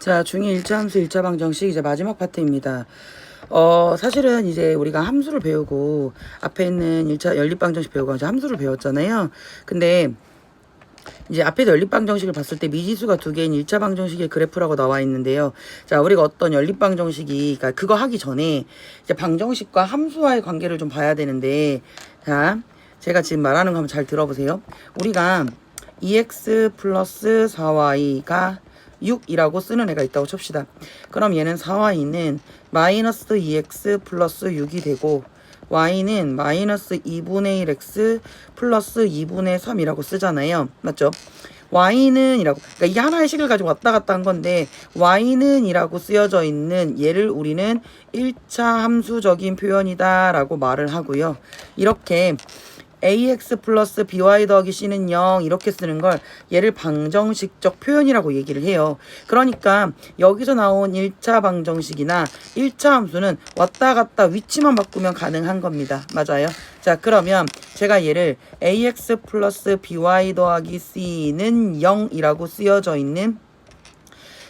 자, 중2 1차 함수 1차 방정식 이제 마지막 파트입니다. 사실은 이제 우리가 함수를 배우고 앞에 있는 1차 연립방정식 배우고 이제 함수를 배웠잖아요. 근데 이제 앞에서 연립방정식을 봤을 때 미지수가 두 개인 1차 방정식의 그래프라고 나와 있는데요. 자, 우리가 어떤 연립방정식이, 그러니까 그거 하기 전에 이제 방정식과 함수와의 관계를 좀 봐야 되는데, 자, 제가 지금 말하는 거 한번 잘 들어보세요. 우리가 2x 플러스 4y가 6이라고 쓰는 애가 있다고 칩시다. 그럼 얘는 4y는 마이너스 2x 플러스 6이 되고 y는 마이너스 2분의 1x 플러스 2분의 3이라고 쓰잖아요. 맞죠? y는 이라고, 그러니까 이게 하나의 식을 가지고 왔다 갔다 한 건데 y는 이라고 쓰여져 있는 얘를 우리는 1차 함수적인 표현이다 라고 말을 하고요. 이렇게 ax 플러스 by 더하기 c는 0 이렇게 쓰는 걸 얘를 방정식적 표현이라고 얘기를 해요. 그러니까 여기서 나온 1차 방정식이나 1차 함수는 왔다 갔다 위치만 바꾸면 가능한 겁니다. 맞아요? 자, 그러면 제가 얘를 ax 플러스 by 더하기 c는 0이라고 쓰여져 있는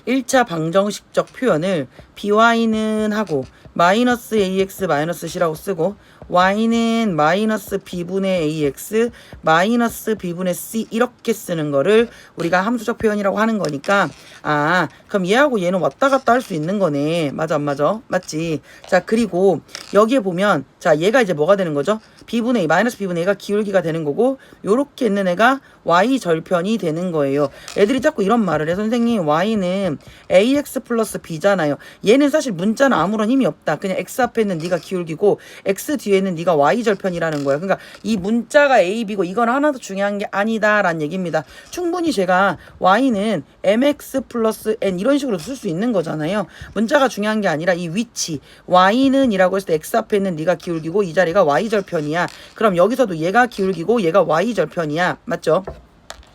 1차 방정식적 표현을 by는 하고 마이너스 ax 마이너스 c라고 쓰고 y는 마이너스 b분의 ax 마이너스 b분의 c 이렇게 쓰는 거를 우리가 함수적 표현이라고 하는 거니까, 아, 그럼 얘하고 얘는 왔다 갔다 할 수 있는 거네. 맞아 안 맞아? 맞지? 자, 그리고 여기에 보면 자, 얘가 이제 뭐가 되는 거죠? b분의 a 마이너스 b분의 a가 기울기가 되는 거고 요렇게 있는 애가 y 절편이 되는 거예요. 애들이 자꾸 이런 말을 해. 선생님, y는 ax 플러스 b잖아요. 얘는 사실 문자는 아무런 힘이 없다. 그냥 x 앞에 있는 네가 기울기고 x 뒤에는 네가 y 절편이라는 거야. 그러니까 이 문자가 a, b고 이건 하나도 중요한 게 아니다라는 얘기입니다. 충분히 제가 y는 mx 플러스 n 이런 식으로 쓸 수 있는 거잖아요. 문자가 중요한 게 아니라 이 위치, y는 이라고 했을 때 x 앞에 있는 네가 기울기고 이 자리가 y 절편이야. 그럼 여기서도 얘가 기울기고 얘가 y 절편이야. 맞죠?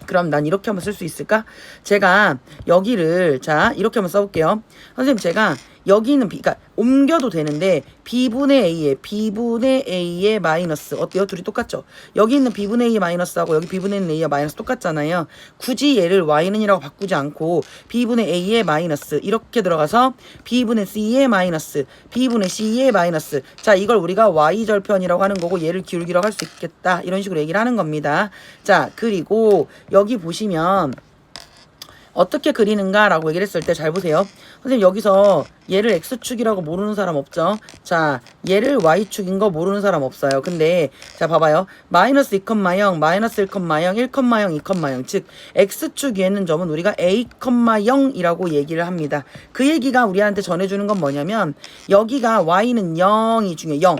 그럼 난 이렇게 한번 쓸 수 있을까? 제가 여기를 자 이렇게 한번 써볼게요. 선생님, 제가 여기 있는 b, 그러니까 옮겨도 되는데 b분의 a의 마이너스 어때요? 둘이 똑같죠? 여기 있는 b분의 a의 마이너스하고 여기 b분의 a의 마이너스 똑같잖아요. 굳이 얘를 y는 이라고 바꾸지 않고 b분의 a의 마이너스 이렇게 들어가서 b분의 c의 마이너스 b분의 c의 마이너스, 자, 이걸 우리가 y절편이라고 하는 거고 얘를 기울기라고 할 수 있겠다 이런 식으로 얘기를 하는 겁니다. 자, 그리고 여기 보시면 어떻게 그리는가 라고 얘기를 했을 때 잘 보세요. 선생님, 여기서 얘를 x축이라고 모르는 사람 없죠? 자, 얘를 y축인 거 모르는 사람 없어요. 근데 자, 봐봐요. 마이너스 2,0 마이너스 1,0 1,0 2,0 즉 x축 위에 있는 점은 우리가 a, 0이라고 얘기를 합니다. 그 얘기가 우리한테 전해주는 건 뭐냐면 여기가 y는 0이 중요해. 0.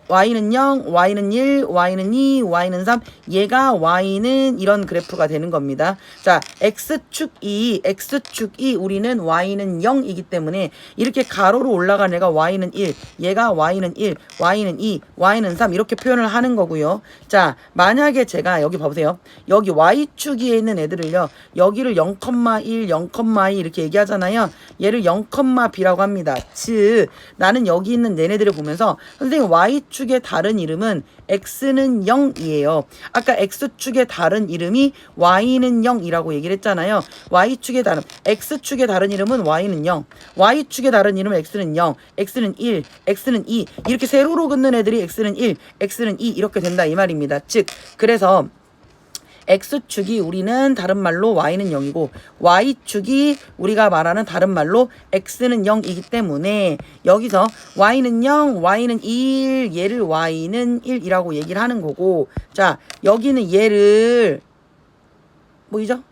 y는 0, y는 1, y는 2, y는 3. 얘가 y는 이런 그래프가 되는 겁니다. 자, x축이 우리는 y는 0이기 때문에 이렇게 가로로 올라간 애가 y는 1, 얘가 y는 1, y는 2, y는 3 이렇게 표현을 하는 거고요. 자, 만약에 제가 여기 봐보세요. 여기 y축에 있는 애들을요. 여기를 0,1, 0,2 이렇게 얘기하잖아요. 얘를 0,b라고 합니다. 즉 나는 여기 있는 얘네들을 보면서 선생님, y축의 다른 이름은 x는 0이에요. 아까 x축의 다른 이름이 y는 0이라고 얘기를 했잖아요. y축의 다른, x축의 다른 이름은 y는 0, y축의 다른 이름은 x는 0, x는 1, x는 2 이렇게 세로로 긋는 애들이 x는 1, x는 2 이렇게 된다 이 말입니다. 즉 그래서 x축이 우리는 다른 말로 y는 0이고 y축이 우리가 말하는 다른 말로 x는 0이기 때문에 여기서 y는 0, y는 1, 얘를 y는 1이라고 얘기를 하는 거고, 자, 여기는 얘를 뭐이죠?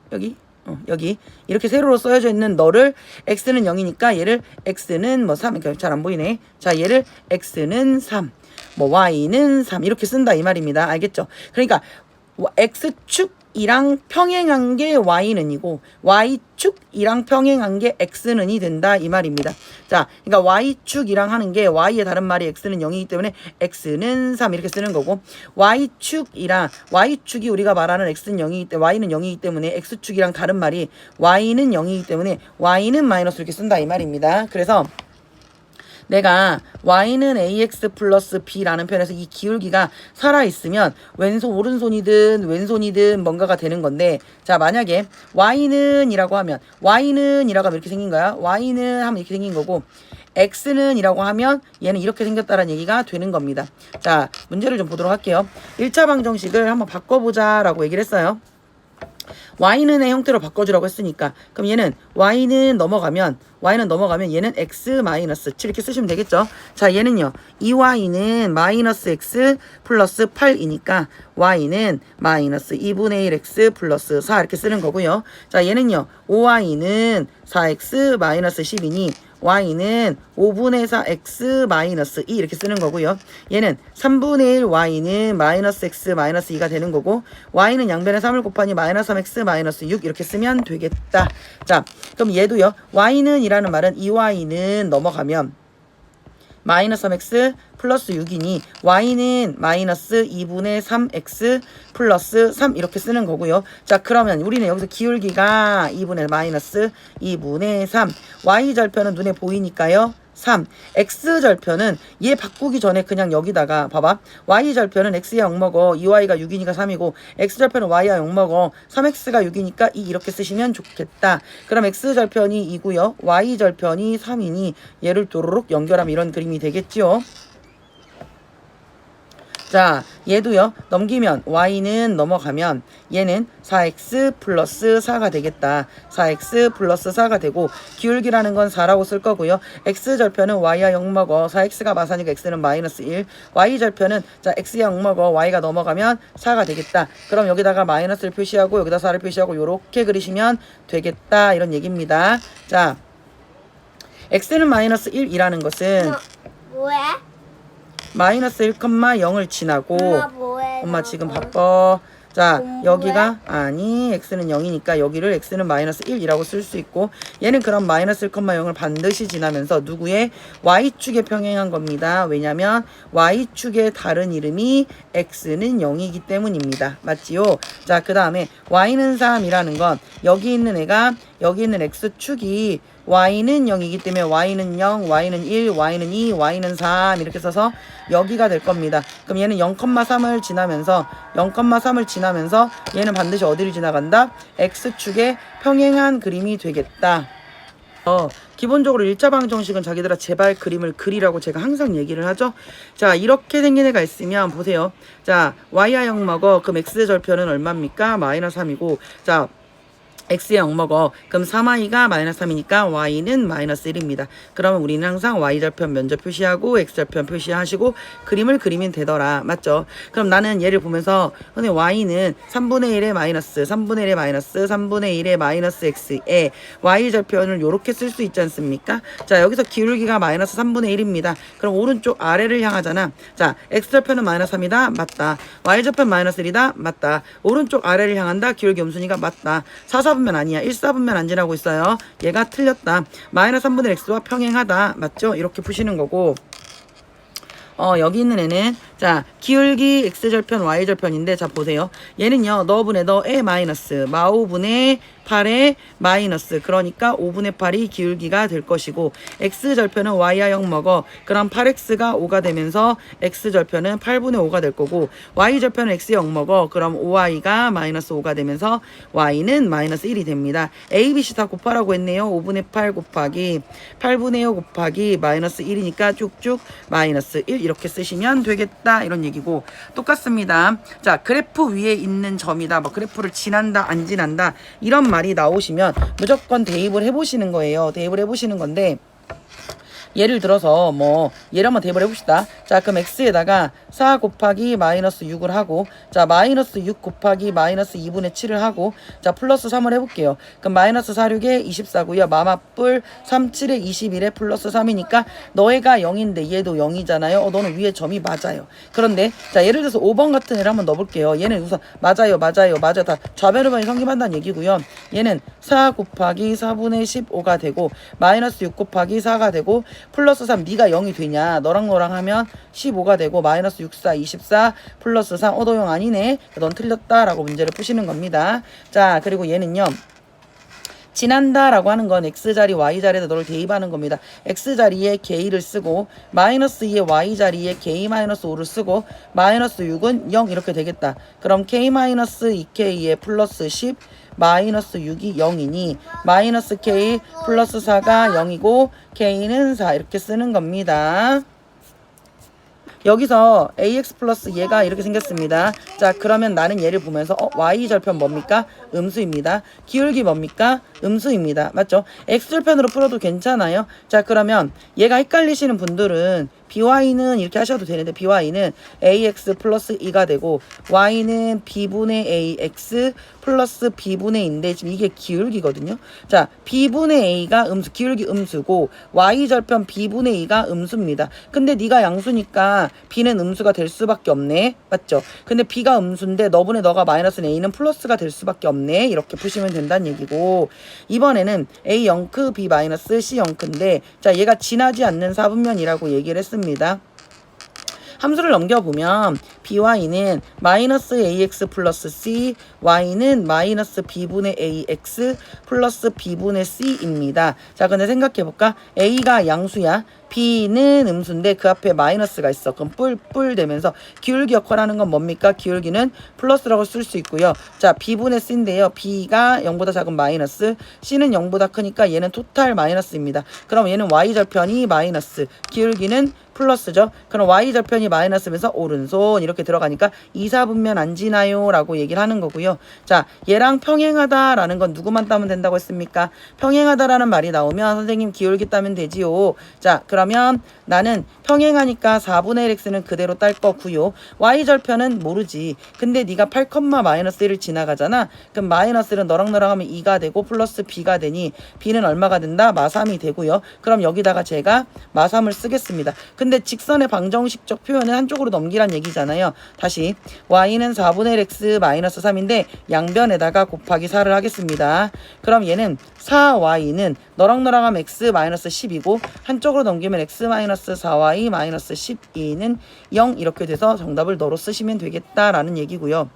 여기 이렇게 세로로 써져 있는 너를 x는 0이니까 얘를 x는 뭐 3, 그러니까 잘 안 보이네. 자, 얘를 x는 3, 뭐 y는 3 이렇게 쓴다 이 말입니다. 알겠죠? 그러니까 x축이랑 평행한 게 y는이고 y축이랑 평행한 게 x는이 된다 이 말입니다. 자, 그러니까 y축이랑 하는 게 y의 다른 말이 x는 0이기 때문에 x는 3 이렇게 쓰는 거고, y축이 우리가 말하는 x는 0이기 때문에 y는 0이기 때문에 x축이랑 다른 말이 y는 0이기 때문에 y는 마이너스 이렇게 쓴다 이 말입니다. 그래서 내가 y는 ax 플러스 b라는 편에서 이 기울기가 살아있으면 왼손 오른손이든 왼손이든 뭔가가 되는 건데, 자 만약에 y는 이라고 하면 이렇게 생긴 거야. y는 하면 이렇게 생긴 거고, x는 이라고 하면 얘는 이렇게 생겼다는 얘기가 되는 겁니다. 자 문제를 좀 보도록 할게요. 1차 방정식을 한번 바꿔보자 라고 얘기를 했어요. y는의 형태로 바꿔주라고 했으니까, 그럼 얘는 y는 넘어가면 얘는 x 마이너스 7 이렇게 쓰시면 되겠죠. 자 얘는요 2y는 마이너스 x 플러스 8이니까 y는 마이너스 2분의 1 x 플러스 4 이렇게 쓰는 거고요. 자 얘는요 5y는 4x 마이너스 10이니 y는 5분의 4 x 마이너스 2 이렇게 쓰는 거고요. 얘는 3분의 1 y는 마이너스 x 마이너스 2가 되는 거고, y는 양변에 3을 곱하니 마이너스 3x 마이너스 6 이렇게 쓰면 되겠다. 자 그럼 얘도요 y는 이라는 말은 2y는 넘어가면 마이너스 3x 플러스 6이니 y는 마이너스 2분의 3x 플러스 3 이렇게 쓰는 거고요. 자 그러면 우리는 여기서 기울기가 2분의 마이너스 2분의 3, y절편은 눈에 보이니까요 3, x절편은 얘 바꾸기 전에 그냥 여기다가 봐봐, y절편은 x야 0 먹어 2y가 6이니까 3이고, x절편은 y야 0 먹어 3x가 6이니까 2 이렇게 쓰시면 좋겠다. 그럼 x절편이 2고요 y절편이 3이니 얘를 도로록 연결하면 이런 그림이 되겠지요. 자 얘도요 넘기면 y는 넘어가면 얘는 4x 플러스 4가 되겠다. 4x 플러스 4가 되고, 기울기라는 건 4라고 쓸 거고요. x절편은 y야 0 먹어 4x가 마사니까 x는 마이너스 1, y절편은 자 x야 0 먹어 y가 넘어가면 4가 되겠다. 그럼 여기다가 마이너스를 표시하고 여기다 4를 표시하고 요렇게 그리시면 되겠다 이런 얘기입니다. 자 x는 마이너스 1이라는 것은 뭐해? 마이너스 1,0을 지나고, 엄마 뭐해? 엄마 지금 바빠. 자 공부해? 여기가 아니 x는 0이니까 여기를 x는 마이너스 1이라고 쓸 수 있고, 얘는 그럼 마이너스 1,0을 반드시 지나면서 누구의 y축에 평행한 겁니다. 왜냐면 y축의 다른 이름이 x는 0이기 때문입니다. 맞지요? 자 그 다음에 y는 3이라는 건 여기 있는 애가 여기 있는 x축이 y는 0이기 때문에 y는 0, y는 1, y는 2, y는 3 이렇게 써서 여기가 될 겁니다. 그럼 얘는 0,3을 지나면서 얘는 반드시 어디를 지나간다? x축에 평행한 그림이 되겠다. 기본적으로 1차 방정식은 자기들아 제발 그림을 그리라고 제가 항상 얘기를 하죠. 자 이렇게 생긴 애가 있으면 보세요. 자 y야 0 먹어 그럼 x절편은 얼마입니까? 마이너스 3이고, 자 x에 0 먹어 그럼 3y가 마이너스 3이니까 y는 마이너스 1입니다. 그러면 우리는 항상 y절편 면적 표시하고 x절편 표시하시고 그림을 그리면 되더라. 맞죠? 그럼 나는 얘를 보면서 선생님 y는 3분의 1의 마이너스 3분의 1의 마이너스 3분의 1의 마이너스 x에 y절편을 요렇게 쓸 수 있지 않습니까? 자 여기서 기울기가 마이너스 3분의 1입니다. 그럼 오른쪽 아래를 향하잖아. 자 x절편은 마이너스 3이다. 맞다. y절편 마이너스 1이다. 맞다. 오른쪽 아래를 향한다. 기울기 음순위가 맞다. 4사분면 아니야. 1사분면 안 지나고 있어요. 얘가 틀렸다. 마이너스 3분의 x와 평행하다. 맞죠? 이렇게 푸시는 거고, 여기 있는 애는 자 기울기 x절편 y절편인데, 자 보세요. 얘는요 너분의 너의 마이너스 마오분의 8의 마이너스, 그러니까 5분의 8이 기울기가 될 것이고, x절편은 y야 0 먹어 그럼 8x가 5가 되면서 x절편은 8분의 5가 될 거고, y절편은 x 0 먹어 그럼 5y가 마이너스 5가 되면서 y는 마이너스 1이 됩니다. a, b, c 다 곱하라고 했네요. 5분의 8 곱하기 8분의 5 곱하기 마이너스 1이니까 쭉쭉 마이너스 1 이렇게 쓰시면 되겠다 이런 얘기고, 똑같습니다. 자 그래프 위에 있는 점이다, 뭐 그래프를 지난다 안 지난다 이런 말이 나오시면 무조건 대입을 해보시는 거예요. 대입을 해보시는 건데, 예를 들어서 뭐 얘를 한번 대입을 해봅시다. 자 그럼 x에다가 4 곱하기 마이너스 6을 하고, 자 마이너스 6 곱하기 마이너스 2분의 7을 하고, 자 플러스 3을 해볼게요. 그럼 마이너스 4, 6에 24고요. 마마뿔 3, 7에 21에 플러스 3이니까 너희가 0인데 얘도 0이잖아요. 너는 위에 점이 맞아요. 그런데 자 예를 들어서 5번 같은 애를 한번 넣어볼게요. 얘는 우선 맞아요 다 좌변으로만 성립한다는 얘기고요. 얘는 4 곱하기 4분의 15가 되고, 마이너스 6 곱하기 4가 되고, 플러스 3 네가 0이 되냐, 너랑 하면 15가 되고, 마이너스 6, 4, 24 플러스 3 너 0 아니네, 넌 틀렸다 라고 문제를 푸시는 겁니다. 자 그리고 얘는요 지난다라고 하는 건 x자리 y자리에다 너를 대입하는 겁니다. x자리에 k를 쓰고 마이너스 2의 y자리에 k-5를 쓰고 마이너스 6은 0 이렇게 되겠다. 그럼 k-2k에 플러스 10 마이너스 6이 0이니 마이너스 k 플러스 4가 0이고 k는 4 이렇게 쓰는 겁니다. 여기서 ax 플러스 얘가 이렇게 생겼습니다. 자, 그러면 나는 얘를 보면서 y절편 뭡니까? 음수입니다. 기울기 뭡니까? 음수입니다. 맞죠? x절편으로 풀어도 괜찮아요. 자, 그러면 얘가 헷갈리시는 분들은 by는 이렇게 하셔도 되는데 by는 ax 플러스 2가 되고 y는 b분의 ax 플러스 b분의 2인데 지금 이게 기울기거든요. 자, b분의 a가 음수, 기울기 음수고 y절편 b분의 2가 음수입니다. 근데 네가 양수니까 b는 음수가 될 수밖에 없네. 맞죠? 근데 b가 음수인데 너분의 너가 마이너스 a는 플러스가 될 수밖에 없네. 이렇게 푸시면 된다는 얘기고 이번에는 a 0크 b 마이너스 c 0크인데 자, 얘가 지나지 않는 사분면이라고 얘기를 했습니다. 함수를 넘겨보면 by는 마이너스 ax 플러스 c, y는 마이너스 b분의 ax 플러스 b분의 c입니다. 자, 근데 생각해볼까? a가 양수야. b는 음수인데 그 앞에 마이너스가 있어. 그럼 뿔 되면서 기울기 역할하는 건 뭡니까? 기울기는 플러스라고 쓸 수 있고요. 자, b분의 c인데요. b가 0보다 작은 마이너스, c는 0보다 크니까 얘는 토탈 마이너스입니다. 그럼 얘는 y절편이 마이너스, 기울기는 플러스죠. 그럼 y절편이 마이너스면서 오른손 이렇게 들어가니까 2, 4분면 안 지나요 라고 얘기를 하는 거고요. 자, 얘랑 평행하다라는 건 누구만 따면 된다고 했습니까? 평행하다라는 말이 나오면 선생님 기울기 따면 되지요. 자, 그러면 나는 평행하니까 4분의 1x는 그대로 딸 거고요. y절편은 모르지. 근데 네가 8, 마이너스 1을 지나가잖아. 그럼 마이너스는 너랑 하면 2가 되고 플러스 b가 되니 b는 얼마가 된다? 마3이 되고요. 그럼 여기다가 제가 마3을 쓰겠습니다. 근데 직선의 방정식적 표현은 한쪽으로 넘기란 얘기잖아요. 다시 y는 4분의 1 x 마이너스 3인데 양변에다가 곱하기 4를 하겠습니다. 그럼 얘는 4y는 너랑 하면 x 마이너스 10이고 한쪽으로 넘기면 x 마이너스 4y 마이너스 12는 0 이렇게 돼서 정답을 너로 쓰시면 되겠다라는 얘기고요.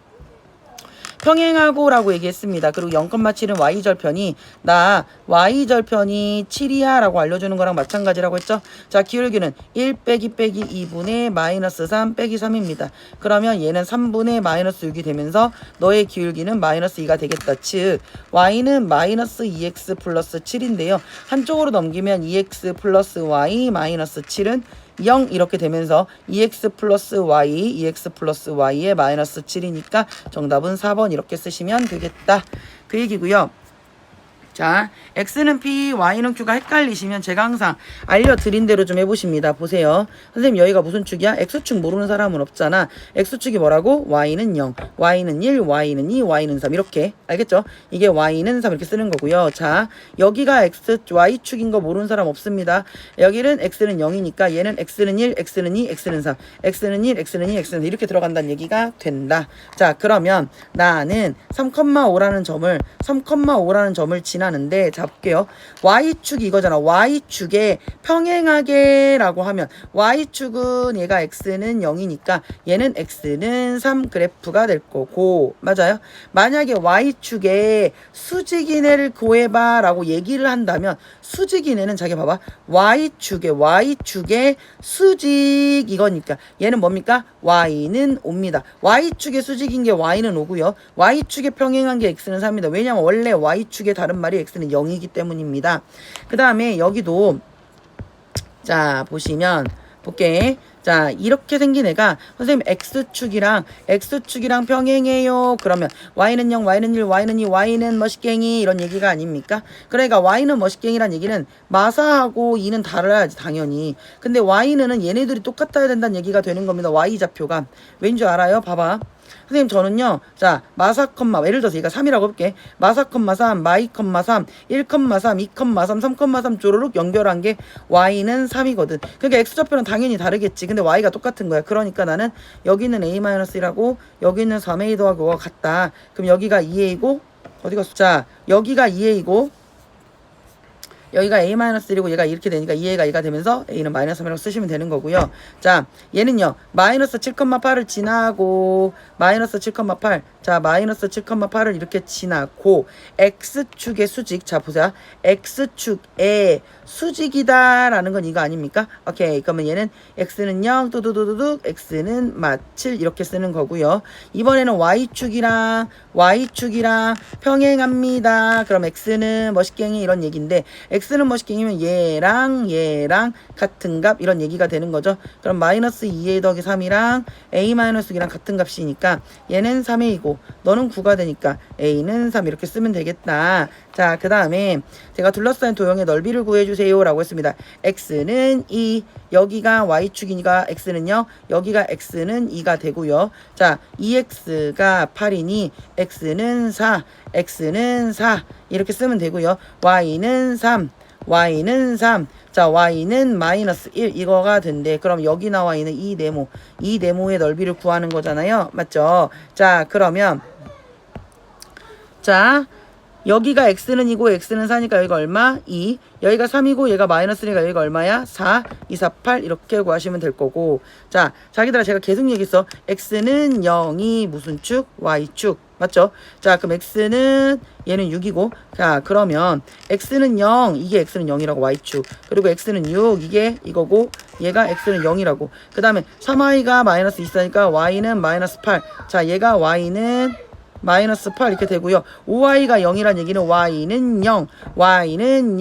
평행하고 라고 얘기했습니다. 그리고 0,7은 y절편이 나 y절편이 7이야 라고 알려주는 거랑 마찬가지라고 했죠. 자, 기울기는 1 빼기 2분의 마이너스 3 빼기 3입니다. 그러면 얘는 3분의 마이너스 6이 되면서 너의 기울기는 마이너스 2가 되겠다. 즉 y는 마이너스 2x 플러스 7인데요. 한쪽으로 넘기면 2x 플러스 y 마이너스 7은 0 이렇게 되면서 2x 플러스 y의 마이너스 7이니까 정답은 4번 이렇게 쓰시면 되겠다. 그 얘기고요. 자, x는 p, y는 q가 헷갈리시면 제가 항상 알려드린 대로 좀 해보십니다. 보세요. 선생님 여기가 무슨 축이야? x축 모르는 사람은 없잖아. x축이 뭐라고? y는 0, y는 1, y는 2, y는 3 이렇게 알겠죠? 이게 y는 3 이렇게 쓰는 거고요. 자, 여기가 y축인 거 모르는 사람 없습니다. 여기는 x는 0이니까 얘는 x는 1, x는 2, x는 3 x는 1, x는 2, x는 3 이렇게 들어간다는 얘기가 된다. 자, 그러면 나는 3,5라는 점을 지나는데 잡게요. y축이 이거잖아. y축에 평행하게 라고 하면 y축은 얘가 x는 0이니까 얘는 x는 3 그래프가 될 거고 맞아요? 만약에 y축에 수직이네를 구해봐 라고 얘기를 한다면 수직이네는 자기 봐봐. y축에 수직 이거니까 얘는 뭡니까? y는 5입니다. y축의 수직인 게 y는 5고요. y축에 평행한 게 x는 3입니다. 왜냐면 원래 y축의 다른 말이 x는 0이기 때문입니다. 그 다음에 여기도 자 보시면 볼게. 자, 이렇게 생긴 애가 선생님 x축이랑 평행해요. 그러면 y는 0, y는 1, y는 2, y는 머시갱이 이런 얘기가 아닙니까? 그러니까 y는 머시갱이란 얘기는 마사하고 2는 달라야지 당연히. 근데 y는 얘네들이 똑같아야 된다는 얘기가 되는 겁니다. y좌표가. 왠지 알아요? 봐봐. 선생님 저는요. 자, 마사, 예를 들어서 얘가 3이라고 해볼게. 마사, 3, 마이, 3, 1, 3, 2, 3, 3, 3 쪼르륵 연결한 게 y는 3이거든. 그러니까 x좌표는 당연히 다르겠지. 근데 y가 똑같은 거야. 그러니까 나는 여기는 a-1이라고 여기는 3a 더하기 5가 같다. 그럼 여기가 2a고 어디 갔어? 자, 여기가 2a고 여기가 a-1이고 얘가 이렇게 되니까 2a가 2가 되면서 a는 마이너스 3이라고 쓰시면 되는 거고요. 자, 얘는요. 마이너스 7,8을 지나고 마이너스 7,8. 자, 마이너스 7,8을 이렇게 지나고 x축의 수직. 자, 보자. x축의 수직이다라는 건 이거 아닙니까? 오케이. 그러면 얘는 x는 0, 뚜두두두둑, x는 마7 이렇게 쓰는 거고요. 이번에는 y축이랑 평행합니다. 그럼 x는 멋있갱이 이런 얘기인데 x는 멋있갱이면 얘랑 같은 값 이런 얘기가 되는 거죠. 그럼 마이너스 2a 더하기 3이랑 a-6이랑 같은 값이니까 얘는 3a이고 너는 9가 되니까 a는 3 이렇게 쓰면 되겠다. 자, 그 다음에 제가 둘러싸인 도형의 넓이를 구해주세요 라고 했습니다. x는 2, 여기가 y축이니까 x는요, 여기가 x는 2가 되고요. 자, 2x가 8이니 x는 4 이렇게 쓰면 되고요. y는 3. 자, y는 마이너스 1 이거가 된대. 그럼 여기 나와 있는 이 네모의 넓이를 구하는 거잖아요. 맞죠? 자, 그러면 자, 여기가 x는 2고 x는 4니까 여기가 얼마? 2. 여기가 3이고 얘가 마이너스니까 여기가 얼마야? 4, 2, 4, 8 이렇게 구하시면 될 거고. 자, 자기들아 제가 계속 얘기했어. x는 0이 무슨 축? y축. 맞죠? 자, 그럼 x는 얘는 6이고. 자, 그러면 x는 0, 이게 x는 0이라고 y축. 그리고 x는 6, 이게 이거고 얘가 x는 0이라고. 그 다음에 3y가 마이너스 24니까 y는 마이너스 8. 자, 얘가 y는 마이너스 8 이렇게 되고요. 5y가 0이란 얘기는 y는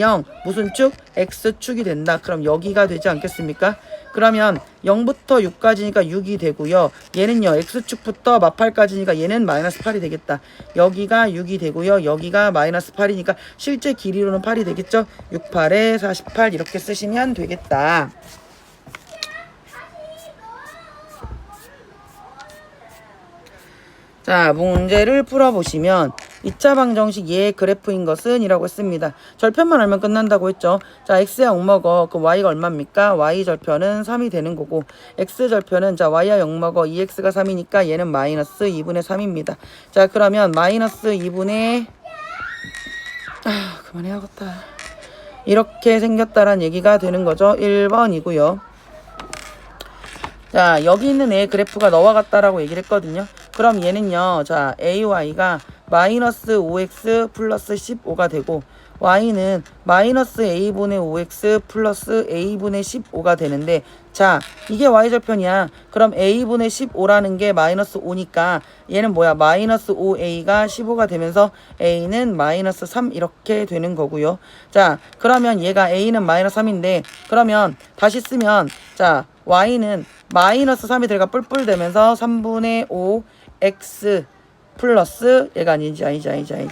0. 무슨 축? x축이 된다. 그럼 여기가 되지 않겠습니까? 그러면 0부터 6까지니까 6이 되고요. 얘는요. x축부터 마8까지니까 얘는 마이너스 8이 되겠다. 여기가 6이 되고요. 여기가 마이너스 8이니까 실제 길이로는 8이 되겠죠. 6, 8에 48 이렇게 쓰시면 되겠다. 자, 문제를 풀어보시면 2차 방정식 얘의 그래프인 것은 이라고 했습니다. 절편만 알면 끝난다고 했죠. 자, x야 욕먹어. 그럼 y가 얼마입니까? y 절편은 3이 되는 거고 x 절편은 자 y야 욕먹어. 2x가 3이니까 얘는 마이너스 2분의 3입니다. 자, 그러면 마이너스 2분의 그만해야겠다. 이렇게 생겼다란 얘기가 되는 거죠. 1번이고요. 자, 여기 있는 애 그래프가 너와 같다라고 얘기를 했거든요. 그럼 얘는요, 자, ay가 마이너스 5x 플러스 15가 되고 y는 마이너스 a분의 5x 플러스 a분의 15가 되는데, 자, 이게 y절편이야. 그럼 a분의 15라는 게 마이너스 5니까 얘는 뭐야? 마이너스 5a가 15가 되면서 a는 마이너스 3 이렇게 되는 거고요. 자, 그러면 얘가 a는 마이너스 3인데 그러면 다시 쓰면 자, y는 마이너스 3이 들어가 뿔뿔 되면서 3분의 5 x 플러스 얘가 아니지. 그냥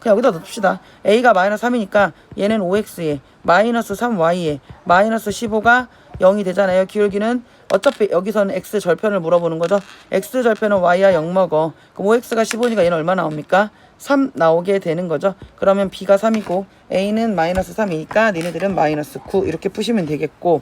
여기다 넣읍시다. a가 마이너스 3이니까 얘는 5x에 마이너스 3y에 마이너스 15가 0이 되잖아요. 기울기는 어차피 여기서는 x 절편을 물어보는 거죠. x 절편은 y야 0 먹어. 그럼 5x가 15니까 얘는 얼마 나옵니까? 3 나오게 되는 거죠. 그러면 b가 3이고 a는 마이너스 3이니까 니네들은 마이너스 9 이렇게 푸시면 되겠고,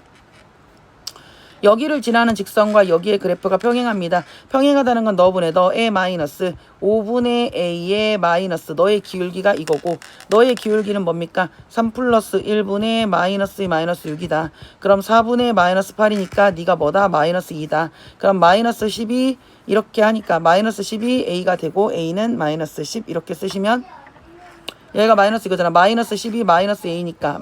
여기를 지나는 직선과 여기의 그래프가 평행합니다. 평행하다는 건 너의 마이너스 5분의 a의 마이너스 너의 기울기가 이거고 너의 기울기는 뭡니까? 3 플러스 1분의 마이너스 6이다. 그럼 4분의 마이너스 8이니까 네가 뭐다? 마이너스 2다. 그럼 마이너스 12 이렇게 하니까 마이너스 12 a가 되고 a는 마이너스 10 이렇게 쓰시면, 얘가 마이너스 이거잖아. 마이너스 12 마이너스 a니까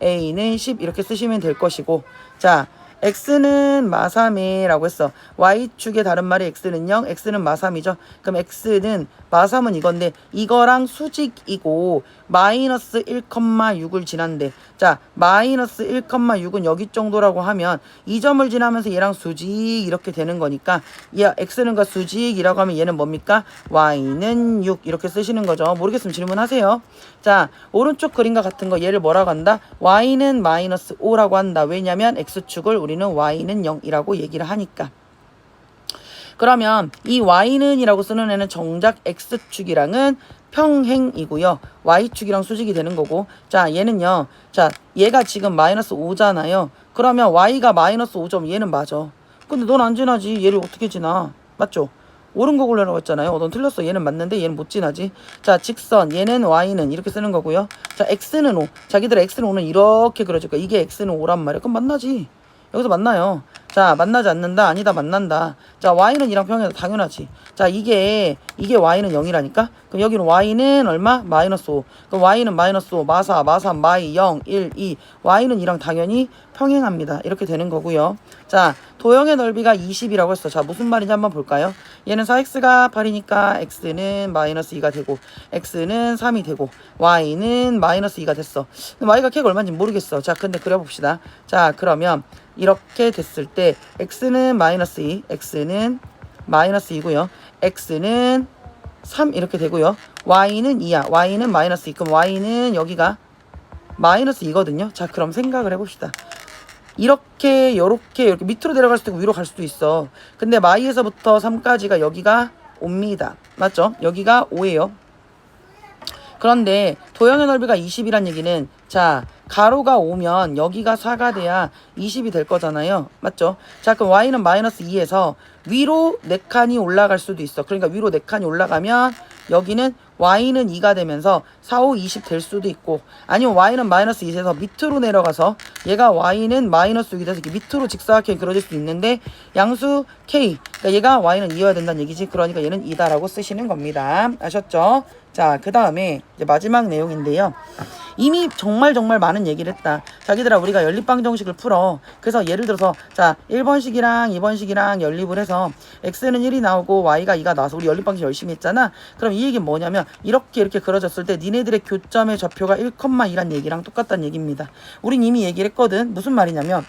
a는 10 이렇게 쓰시면 될 것이고, 자, x는 마3이라고 했어. y축의 다른 말이 x는 0, x는 마3이죠. 그럼 x는 마3은 이건데 이거랑 수직이고 마이너스 1,6을 지난대. 자, 마이너스 1,6은 여기 정도라고 하면 이 점을 지나면서 얘랑 수직 이렇게 되는 거니까 얘 x는 그 수직이라고 하면 얘는 뭡니까? y는 6 이렇게 쓰시는 거죠. 모르겠으면 질문하세요. 자, 오른쪽 그림과 같은 거 얘를 뭐라고 한다? y는 마이너스 5라고 한다. 왜냐면 x축을 우리는 y는 0이라고 얘기를 하니까. 그러면 이 y는 이라고 쓰는 애는 정작 x축이랑은 평행이고요. y축이랑 수직이 되는 거고, 자, 얘는요. 자, 얘가 지금 마이너스 5잖아요. 그러면 y가 마이너스 5점 얘는 맞아. 근데 넌 안 지나지. 얘를 어떻게 지나? 맞죠? 옳은 거 고르라고 했잖아요. 넌 틀렸어. 얘는 맞는데 얘는 못 지나지. 자, 직선. 얘는 y는 이렇게 쓰는 거고요. 자, x는 5. 자기들 x는 5는 이렇게 그려줄 거야. 이게 x는 5란 말이야. 그럼 만나지. 여기서 만나요. 자, 만나지 않는다. 아니다. 만난다. 자, y는 2랑 평행하다. 당연하지. 자, 이게 y는 0이라니까? 그럼 여기는 y는 얼마? 마이너스 5. 그럼 y는 마이너스 5, 마사, 마삼, 마이, 0, 1, 2. y는 2랑 당연히 평행합니다. 이렇게 되는 거고요. 자, 도형의 넓이가 20이라고 했어. 자, 무슨 말인지 한번 볼까요? 얘는 4x가 8이니까 x는 마이너스 2가 되고 x는 3이 되고 y는 마이너스 2가 됐어. 근데 y가 걔가 얼마인지 모르겠어. 자, 근데 그려봅시다. 자, 그러면 이렇게 됐을 때 x는 마이너스 2, x는 마이너스 2고요. x는 3 이렇게 되고요. y는 2야. y는 마이너스 2. 그럼 y는 여기가 마이너스 2거든요. 자, 그럼 생각을 해봅시다. 이렇게 밑으로 내려갈 수도 있고 위로 갈 수도 있어. 근데 마이에서부터 3까지가 여기가 5입니다. 맞죠? 여기가 5예요. 그런데 도형의 넓이가 20이란 얘기는 자, 가로가 5면 여기가 4가 돼야 20이 될 거잖아요. 맞죠? 자, 그럼 y는 마이너스 2에서 위로 4칸이 올라갈 수도 있어. 그러니까 위로 4칸이 올라가면 여기는 y는 2가 되면서 4, 5, 20 될 수도 있고, 아니면 y는 마이너스 2에서 밑으로 내려가서 얘가 y는 마이너스 6이 돼서 이렇게 밑으로 직사각형이 그려질 수 있는데 양수 k, 그러니까 얘가 y는 2여야 된다는 얘기지. 그러니까 얘는 2다라고 쓰시는 겁니다. 아셨죠? 자, 그 다음에 이제 마지막 내용인데요. 이미 정말 많은 얘기를 했다. 자기들아, 우리가 연립방정식을 풀어. 그래서 예를 들어서 자, 1번식이랑 2번식이랑 연립을 해서 x는 1이 나오고 y가 2가 나와서 우리 연립방식 열심히 했잖아. 그럼 이 얘기는 뭐냐면 이렇게 그려졌을 때 니네들의 교점의 좌표가 1,2란 얘기랑 똑같다는 얘기입니다. 우린 이미 얘기를 했거든. 무슨 말이냐면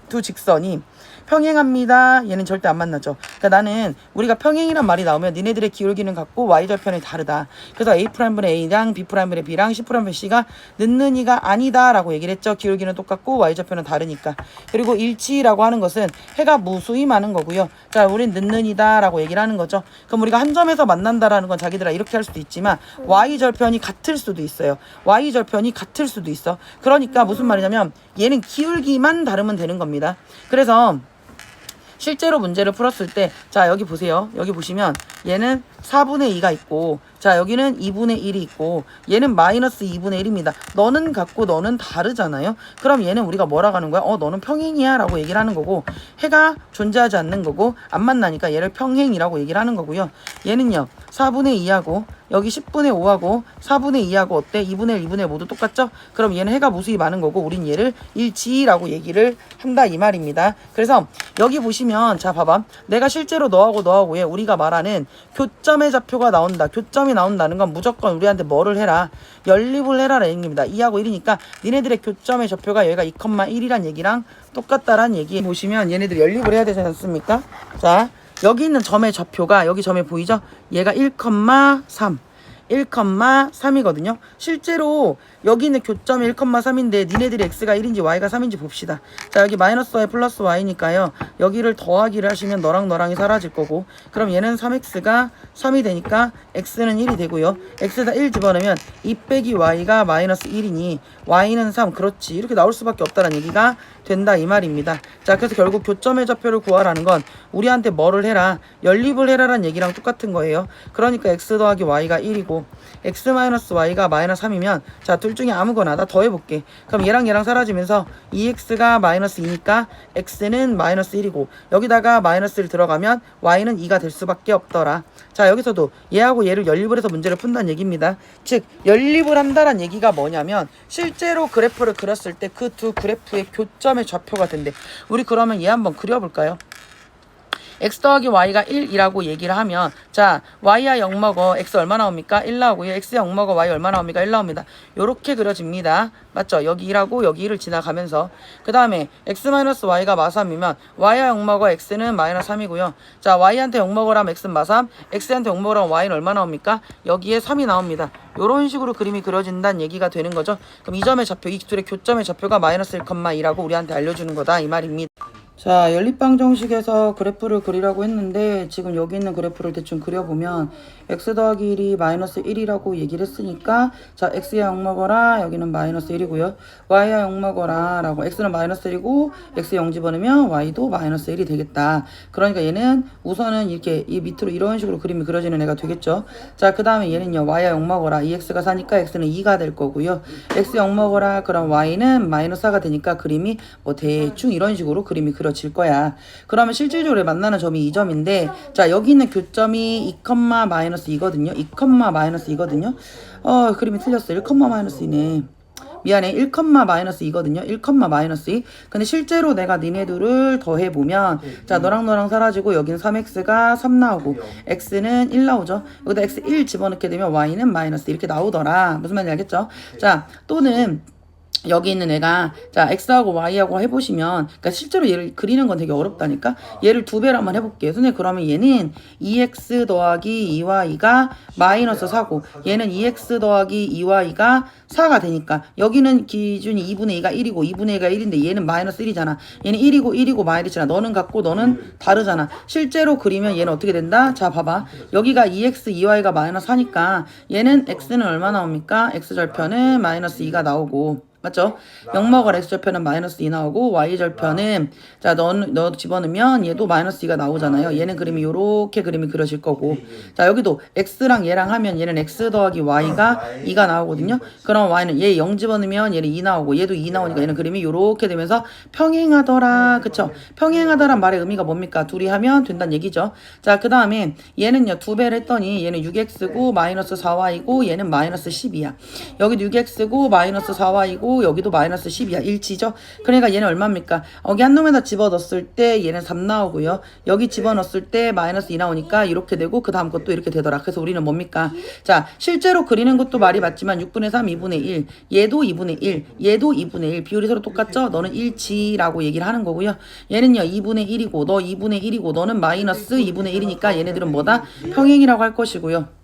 두 직선이 평행합니다. 얘는 절대 안 만나죠. 그러니까 나는 우리가 평행이란 말이 나오면 니네들의 기울기는 같고 y절편이 다르다. 그래서 A'분의 A랑 B'분의 B랑 C'분의 C가 는는이가 아니다 라고 얘기를 했죠. 기울기는 똑같고 y절편은 다르니까. 그리고 일치라고 하는 것은 해가 무수히 많은 거고요. 자, 우린 는는이다 라고 얘기를 하는 거죠. 그럼 우리가 한 점에서 만난다라는 건 자기들아 이렇게 할 수도 있지만 y절편이 같을 수도 있어요. y절편이 같을 수도 있어. 그러니까 무슨 말이냐면 얘는 기울기만 다르면 되는 겁니다. 그래서 실제로 문제를 풀었을 때 자, 여기 보세요. 여기 보시면 얘는 4분의 2가 있고 자, 여기는 2분의 1이 있고 얘는 마이너스 2분의 1입니다. 너는 같고 너는 다르잖아요. 그럼 얘는 우리가 뭐라고 하는 거야? 너는 평행이야 라고 얘기를 하는 거고 해가 존재하지 않는 거고 안 만나니까 얘를 평행이라고 얘기를 하는 거고요. 얘는요 4분의 2하고 여기 10분의 5하고 4분의 2하고 어때? 2분의 1, 2분의 1 모두 똑같죠? 그럼 얘는 해가 무수히 많은 거고 우린 얘를 일치라고 얘기를 한다 이 말입니다. 그래서 여기 보시면 자, 봐봐. 내가 실제로 너하고 얘 우리가 말하는 교점의 좌표가 나온다. 교점이 나온다는 건 무조건 우리한테 뭐를 해라? 연립을 해라라는 얘기입니다. 2하고 1이니까 니네들의 교점의 좌표가 여기가 2,1이란 얘기랑 똑같다란 얘기. 보시면 얘네들 연립을 해야 되지 않습니까? 자, 여기 있는 점의 좌표가 여기 점에 보이죠? 얘가 1,3 1,3이거든요. 실제로 여기 있는 교점이 1,3인데 니네들이 x가 1인지 y가 3인지 봅시다. 자, 여기 마이너스 y 플러스 y니까요. 여기를 더하기를 하시면 너랑 너랑이 사라질 거고 그럼 얘는 3x가 3이 되니까 x는 1이 되고요. x에다 1 집어넣으면 2 빼기 y가 마이너스 1이니 y는 3. 그렇지. 이렇게 나올 수밖에 없다는 얘기가 된다 이 말입니다. 자, 그래서 결국 교점의 좌표를 구하라는 건 우리한테 뭐를 해라? 연립을 해라라는 얘기랑 똑같은 거예요. 그러니까 x 더하기 y가 1이고 x 마이너스 y가 마이너스 3이면 자, 둘 중에 아무거나 나 더해볼게. 그럼 얘랑 사라지면서 2x가 마이너스 2니까 x는 마이너스 1이고 여기다가 마이너스를 들어가면 y는 2가 될 수밖에 없더라. 자, 여기서도 얘하고 얘를 연립을 해서 문제를 푼다는 얘기입니다. 즉 연립을 한다는 얘기가 뭐냐면 실제로 그래프를 그렸을 때 그 두 그래프의 교점의 좌표가 된대. 우리 그러면 얘 한번 그려볼까요? x 더하기 y가 1이라고 얘기를 하면 자, y야 0 먹어 x 얼마 나옵니까? 1 나오고요. x야 0 먹어 y 얼마 나옵니까? 1 나옵니다. 요렇게 그려집니다. 맞죠? 여기 1하고 여기 1을 지나가면서 그 다음에 x-y가 마3이면 y야 0 먹어 x는 마이너스 3이고요. 자, y한테 0 먹으라면 x는 마3, x한테 0 먹으라면 y는 얼마 나옵니까? 여기에 3이 나옵니다. 요런 식으로 그림이 그려진다는 얘기가 되는 거죠. 그럼 이 점의 좌표, 이 둘의 교점의 좌표가 마이너스 1,2라고 우리한테 알려주는 거다 이 말입니다. 자, 연립방정식에서 그래프를 그리라고 했는데 지금 여기 있는 그래프를 대충 그려보면 x 더하기 1이 마이너스 1이라고 얘기를 했으니까 자, x야 0 먹어라. 여기는 마이너스 1이고요. y야 0 먹어라 라고 x는 마이너스 1이고 x 0 집어넣으면 y도 마이너스 1이 되겠다. 그러니까 얘는 우선은 이렇게 이 밑으로 이런 식으로 그림이 그려지는 애가 되겠죠. 자, 그 다음에 얘는요. y야 0 먹어라. 이 x가 4니까 x는 2가 될 거고요. x 0 먹어라. 그럼 y는 마이너스 4가 되니까 그림이 뭐 대충 이런 식으로 그림이 그려질 거야. 그러면 실질적으로 만나는 점이 이 점인데 자, 여기 있는 교점이 2, 마이너스 2거든요. 2, 마이너스 2거든요. 그림이 틀렸어. 1, 마이너스 2네. 미안해. 1, 마이너스 2거든요. 1, 마이너스 2. 근데 실제로 내가 니네들을 더해보면 자, 너랑 사라지고 여기는 3x가 3 나오고 x는 1 나오죠. 여기다 x 1 집어넣게 되면 y는 마이너스 이렇게 나오더라. 무슨 말인지 알겠죠? 자, 또는 여기 있는 애가 자 x하고 y하고 해보시면 그러니까 실제로 얘를 그리는 건 되게 어렵다니까. 얘를 2배로 한번 해볼게요. 선생님 그러면 얘는 2x 더하기 2y가 마이너스 4고 얘는 2x 더하기 2y가 4가 되니까 여기는 기준이 2분의 2가 1이고 2분의 2가 1인데 얘는 마이너스 1이잖아. 얘는 1이고 마이너스잖아. 너는 같고 너는 다르잖아. 실제로 그리면 얘는 어떻게 된다? 자 봐봐. 여기가 2x 2y가 마이너스 4니까 얘는 x는 얼마 나옵니까? x절편은 마이너스 2가 나오고 맞죠? 0 먹어라 x절편은 마이너스 2 나오고 y절편은 자 너 집어넣으면 얘도 마이너스 2가 나오잖아요. 얘는 그림이 요렇게 그림이 그려질 거고 자 여기도 x랑 얘랑 하면 얘는 x 더하기 y가 2가 나오거든요. 그럼 y는 얘 0 집어넣으면 얘는 2 나오고 얘도 2 나오니까 얘는 그림이 요렇게 되면서 평행하더라. 그쵸? 평행하더란 말의 의미가 뭡니까? 둘이 하면 된다는 얘기죠. 자 그 다음에 얘는요 2배를 했더니 얘는 6x고 마이너스 4y고 얘는 마이너스 10이야. 여기도 6x고 마이너스 4y고 여기도 마이너스 10이야. 일치죠? 그러니까 얘는 얼마입니까? 여기 한 놈에다 집어넣었을 때 얘는 3 나오고요. 여기 집어넣었을 때 마이너스 2 나오니까 이렇게 되고 그 다음 것도 이렇게 되더라. 그래서 우리는 뭡니까? 자 실제로 그리는 것도 말이 맞지만 6분의 3, 2분의 1 얘도 2분의 1 얘도 2분의 1 비율이 서로 똑같죠? 너는 일치라고 얘기를 하는 거고요. 얘는요 2분의 1이고 너 2분의 1이고 너는 마이너스 2분의 1이니까 얘네들은 뭐다? 평행이라고 할 것이고요.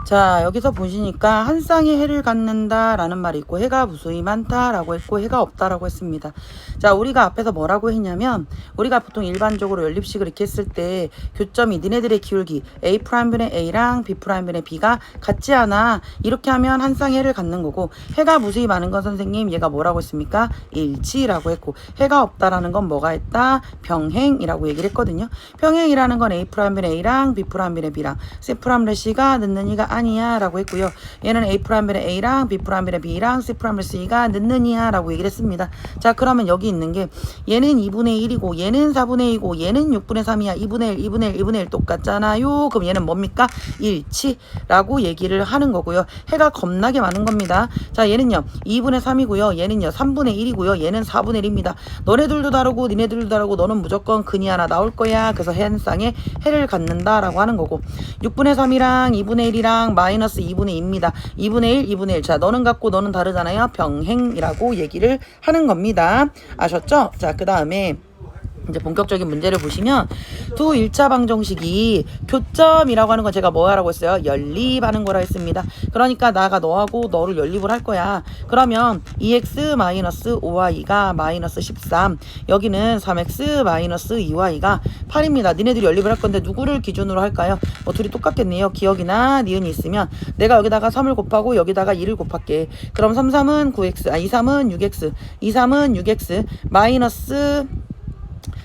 자 여기서 보시니까 한 쌍의 해를 갖는다 라는 말이 있고 해가 무수히 많다 라고 했고 해가 없다 라고 했습니다. 자 우리가 앞에서 뭐라고 했냐면 우리가 보통 일반적으로 연립식을 이렇게 했을 때 교점이 니네들의 기울기 A'분의 A랑 B'분의 B가 같지 않아. 이렇게 하면 한 쌍의 해를 갖는 거고 해가 무수히 많은 건 선생님 얘가 뭐라고 했습니까? 일치라고 했고 해가 없다라는 건 뭐가 했다? 병행이라고 얘기를 했거든요. 병행이라는 건 A'분의 A랑 B'분의 B랑 C'분의 C가 늦는 이가 아니야 라고 했고요. 얘는 A'분의 A랑 B'분의 B랑 C'분의 C가 늦느냐 라고 얘기를 했습니다. 자 그러면 여기 있는 게 얘는 2분의 1이고 얘는 4분의 2고 얘는 6분의 3이야. 2분의 1, 2분의 1, 2분의 1 똑같잖아요. 그럼 얘는 뭡니까? 일치라고 얘기를 하는 거고요. 해가 겁나게 많은 겁니다. 자 얘는요 2분의 3이고요. 얘는요 3분의 1이고요. 얘는 4분의 1입니다. 너네들도 다르고 니네들도 다르고 너는 무조건 근이 하나 나올 거야. 그래서 한 쌍에 해를 갖는다 라고 하는 거고 6분의 3이랑 2분의 1이랑 마이너스 2분의 2입니다. 2분의 1, 2분의 1. 자, 너는 같고 너는 다르잖아요. 병행이라고 얘기를 하는 겁니다. 아셨죠? 자, 그 다음에 이제 본격적인 문제를 보시면 두 1차 방정식이 교점이라고 하는 건 제가 뭐 하라고 했어요? 연립하는 거라 했습니다. 그러니까 나가 너하고 너를 연립을 할 거야. 그러면 2x 마이너스 5y가 마이너스 13 여기는 3x 마이너스 2y가 8입니다. 니네들이 연립을 할 건데 누구를 기준으로 할까요? 뭐 둘이 똑같겠네요. 기억이나 니은이 있으면 내가 여기다가 3을 곱하고 여기다가 2를 곱할게. 그럼 3, 3은 9x 2, 3은 6x 2, 3은 6x 마이너스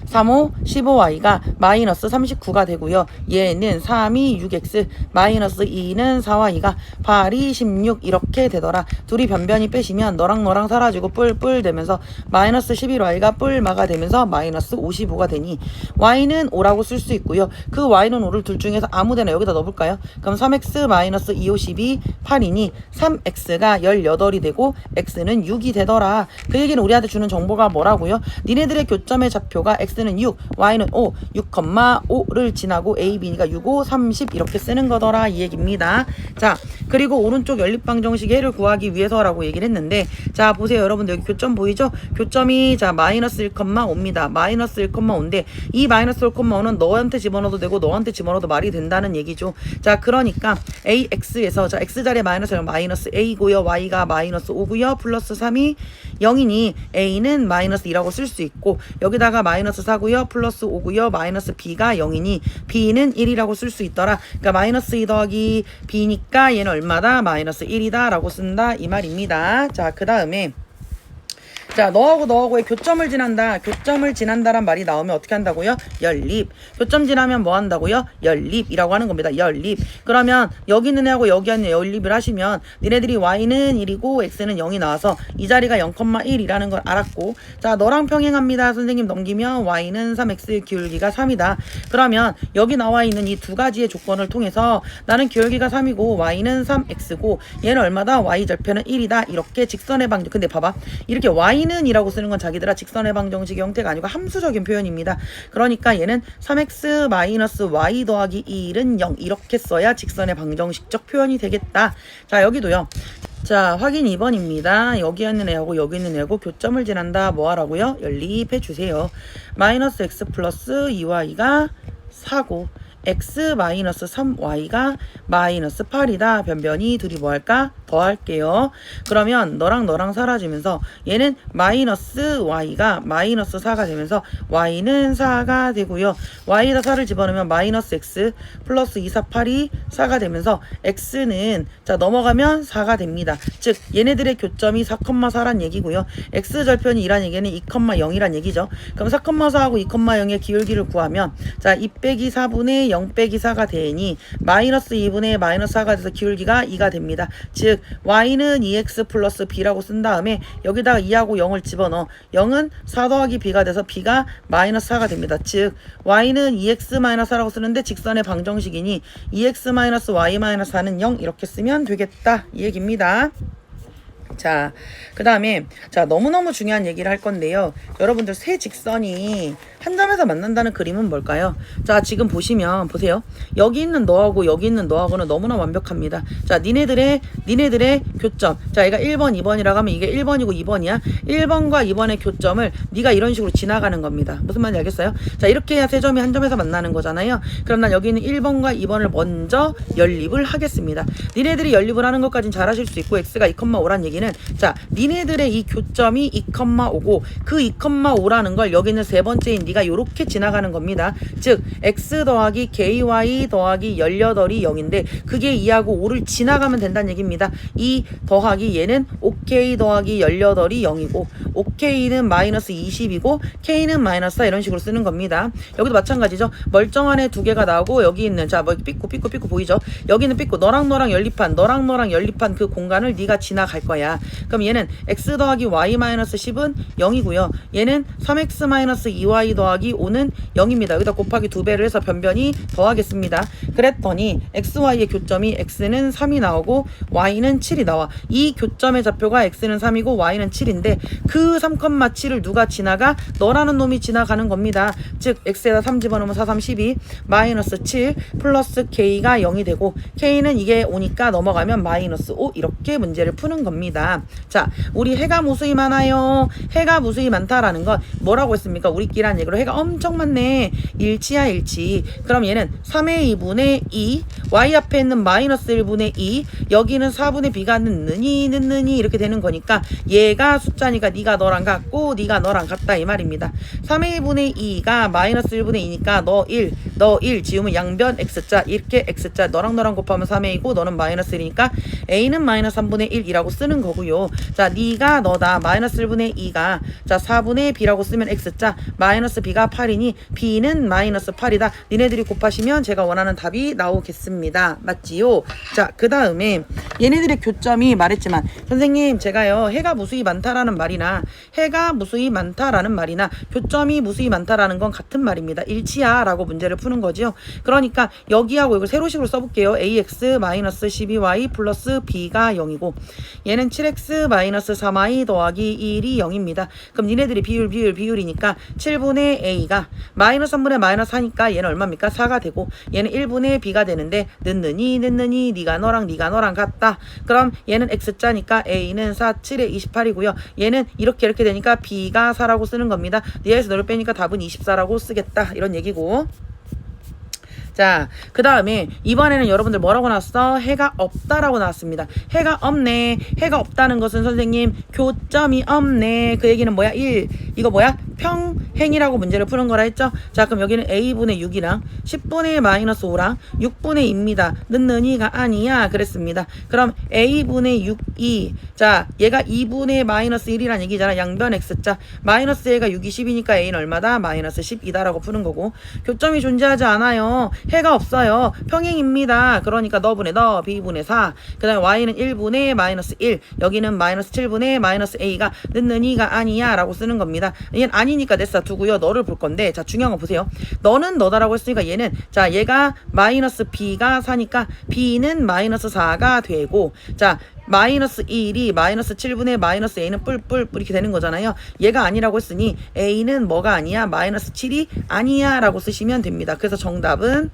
35, 15y가 마이너스 39가 되고요. 얘는 3이 6x, 마이너스 2는 4y가 8이 16 이렇게 되더라. 둘이 변변히 빼시면 너랑 사라지고 뿔뿔 되면서 마이너스 11y가 뿔마가 되면서 마이너스 55가 되니 y는 5라고 쓸 수 있고요. 그 y는 5를 둘 중에서 아무데나 여기다 넣어볼까요? 그럼 3x 마이너스 2, 52, 8이니 3x가 18이 되고 x는 6이 되더라. 그 얘기는 우리한테 주는 정보가 뭐라고요? 니네들의 교점의 좌표가 x x는 6, y는 5, 6,5를 지나고 a, b니까 6, 5, 30 이렇게 쓰는 거더라 이 얘기입니다. 자, 그리고 오른쪽 연립방정식 해를 구하기 위해서라고 얘기를 했는데, 자 보세요 여러분들, 여기 교점 보이죠? 교점이 자 마이너스 1,5입니다. 마이너스 1,5인데 이 마이너스 1,5는 너한테 집어넣어도 되고 너한테 집어넣어도 말이 된다는 얘기죠. 자, 그러니까 ax에서 자 x자리에 마이너스 1, 마이너스 a고요, y가 마이너스 5고요, 플러스 3이 0이니 a는 마이너스 2라고 쓸 수 있고, 여기다가 마이너스 4고요, 플러스 5고요, 마이너스 b가 0이니 b는 1이라고 쓸 수 있더라. 그러니까 마이너스 2 더하기 b니까 얘는 얼마다? 마이너스 1이다 라고 쓴다 이 말입니다. 자, 그 다음에 자, 너하고의 교점을 지난다란 말이 나오면 어떻게 한다고요? 연립. 교점 지나면 뭐 한다고요? 연립이라고 하는 겁니다. 연립. 그러면 여기 있는 애하고 여기 있는 애 연립을 하시면 니네들이 y는 1이고 x는 0이 나와서 이 자리가 0,1이라는 걸 알았고, 자, 너랑 평행합니다. 선생님 넘기면 y는 3x, 기울기가 3이다. 그러면 여기 나와 있는 이 두 가지의 조건을 통해서 나는 기울기가 3이고 y는 3x고 얘는 얼마다? y 절편은 1이다. 이렇게 직선의 방정. 근데 봐봐. 이렇게 y는 이라고 쓰는 건 자기들아 직선의 방정식의 형태가 아니고 함수적인 표현입니다. 그러니까 얘는 3x 마이너스 y 더하기 1은 0 이렇게 써야 직선의 방정식적 표현이 되겠다. 자, 여기도요. 자, 확인 2번입니다. 여기 있는 애하고 여기 있는 애하고 교점을 지난다. 뭐 하라고요? 연립해 주세요. 마이너스 x 플러스 2y가 4고 x 마이너스 3y가 마이너스 8이다. 변변이 둘이 뭐 할까? 더할게요. 그러면 너랑 사라지면서 얘는 마이너스 y가 마이너스 4가 되면서 y는 4가 되고요. y에다 4를 집어넣으면 마이너스 x 플러스 2, 4, 8이 4가 되면서 x는 자 넘어가면 4가 됩니다. 즉 얘네들의 교점이 4,4란 얘기고요. x절편이 2란 얘기는 2,0이란 얘기죠. 그럼 4,4하고 2,0의 기울기를 구하면 자 2 빼기 4분의 0 빼기 4가 되니 마이너스 2분의 마이너스 4가 돼서 기울기가 2가 됩니다. 즉 y는 2x 플러스 b라고 쓴 다음에 여기다가 2하고 0을 집어넣어 0은 4 더하기 b가 돼서 b가 마이너스 4가 됩니다. 즉 y는 2x 마이너스 4라고 쓰는데 직선의 방정식이니 2x 마이너스 y 마이너스 4는 0 이렇게 쓰면 되겠다 이 얘기입니다. 자, 그 다음에 자 너무너무 중요한 얘기를 할 건데요. 여러분들 세 직선이 한 점에서 만난다는 그림은 뭘까요? 자, 지금 보시면 보세요. 여기 있는 너하고 여기 있는 너하고는 너무나 완벽합니다. 자, 니네들의 교점. 자, 얘가 1번, 2번이라고 하면 이게 1번이고 2번이야. 1번과 2번의 교점을 네가 이런 식으로 지나가는 겁니다. 무슨 말인지 알겠어요? 자, 이렇게 해야 세 점이 한 점에서 만나는 거잖아요. 그럼 난 여기 있는 1번과 2번을 먼저 연립을 하겠습니다. 니네들이 연립을 하는 것까지는 잘 하실 수 있고 x가 2,5란 얘기는 자, 니네들의 이 교점이 2,5고 그 2,5라는 걸 여기 있는 세 번째인 네가 요렇게 지나가는 겁니다. 즉 x 더하기 ky 더하기 18이 0인데 그게 2하고 5를 지나가면 된다는 얘기입니다. 2 더하기 얘는 5k 더하기 18이 0이고 5k는 마이너스 20이고 k는 마이너스 4 이런 식으로 쓰는 겁니다. 여기도 마찬가지죠. 멀쩡한 애 두 개가 나오고 여기 있는 자 뭐 삐꾸 보이죠? 여기는 삐꾸 너랑 연립한 그 공간을 네가 지나갈 거야. 그럼 얘는 x 더하기 y 마이너스 10은 0이고요. 얘는 3x 마이너스 2y 더하기 5는 0입니다. 여기다 곱하기 2배를 해서 변변이 더하겠습니다. 그랬더니 xy의 교점이 x는 3이 나오고 y는 7이 나와. 이 교점의 좌표가 x는 3이고 y는 7인데 그 3,7을 누가 지나가? 너라는 놈이 지나가는 겁니다. 즉 x에다 3 집어넣으면 4, 3, 12 마이너스 7 플러스 k가 0이 되고 k는 이게 5니까 넘어가면 마이너스 5 이렇게 문제를 푸는 겁니다. 자, 우리 해가 무수히 많아요. 해가 무수히 많다라는 건 뭐라고 했습니까? 우리끼리 한 얘기로 해가 엄청 많네. 일치야 일치. 그럼 얘는 3의 2분의 2 y 앞에 있는 마이너스 1분의 2 여기는 4분의 b가 는느니 이렇게 되는 거니까 얘가 숫자니까 네가 너랑 같고 네가 너랑 같다 이 말입니다. 3의 2분의 2가 마이너스 1분의 2니까 너 1 지우면 양변 x자 이렇게 x자 너랑 곱하면 3의 2고 너는 마이너스 1이니까 a는 마이너스 3분의 1이라고 쓰는 거고요. 자, 네가 너다 마이너스 1분의 2가 자 4분의 b라고 쓰면 x자 마이너스 b가 8이니 b는 마이너스 8이다. 니네들이 곱하시면 제가 원하는 답이 나오겠습니다. 맞지요? 자, 그 다음에 얘네들의 교점이 말했지만 선생님 제가요 해가 무수히 많다라는 말이나 교점이 무수히 많다라는 건 같은 말입니다. 일치야 라고 문제를 푸는 푸는 거지요. 그러니까 여기하고 이걸 세로식으로 써볼게요. ax 마이너스 12y 플러스 b가 0이고 얘는 7x 마이너스 3y 더하기 1이 0입니다. 그럼 니네들이 비율이니까 7분의 a가 마이너스 3분의 마이너스 4니까 얘는 얼마입니까? 4가 되고 얘는 1분의 b가 되는데 늦느니 니가 너랑 같다. 그럼 얘는 x자니까 a는 4, 7에 28이고요. 얘는 이렇게 되니까 b가 4라고 쓰는 겁니다. 얘에서 너를 빼니까 답은 24라고 쓰겠다. 이런 얘기고. 자, 그 다음에 이번에는 여러분들 뭐라고 나왔어? 해가 없다라고 나왔습니다. 해가 없네. 해가 없다는 것은 선생님 교점이 없네. 그 얘기는 뭐야? 1. 이거 뭐야? 평행이라고 문제를 푸는 거라 했죠? 자, 그럼 여기는 a분의 6이랑 10분의 마이너스 5랑 6분의 2입니다. 는이가 아니야. 그랬습니다. 그럼 a분의 6이 자, 얘가 2분의 마이너스 1이란 얘기잖아. 양변 x자. 마이너스 a가 6이 10이니까 a는 얼마다? 마이너스 10이다라고 푸는 거고 교점이 존재하지 않아요. 해가 없어요. 평행입니다. 그러니까 너분의 너, b분의 4. 그 다음에 y는 1분의 마이너스 1. 여기는 마이너스 7분의 마이너스 a가 는이가 아니야 라고 쓰는 겁니다. 얘는 아니니까 냈어 두고요. 너를 볼 건데 자 중요한 거 보세요. 너는 너다라고 했으니까 얘는 자 얘가 마이너스 b가 4니까 b는 마이너스 4가 되고 자 마이너스 1이 마이너스 7분의 마이너스 a는 뿔뿔 이렇게 되는 거잖아요. 얘가 아니라고 했으니 a는 뭐가 아니야? 마이너스 7이 아니야 라고 쓰시면 됩니다. 그래서 정답은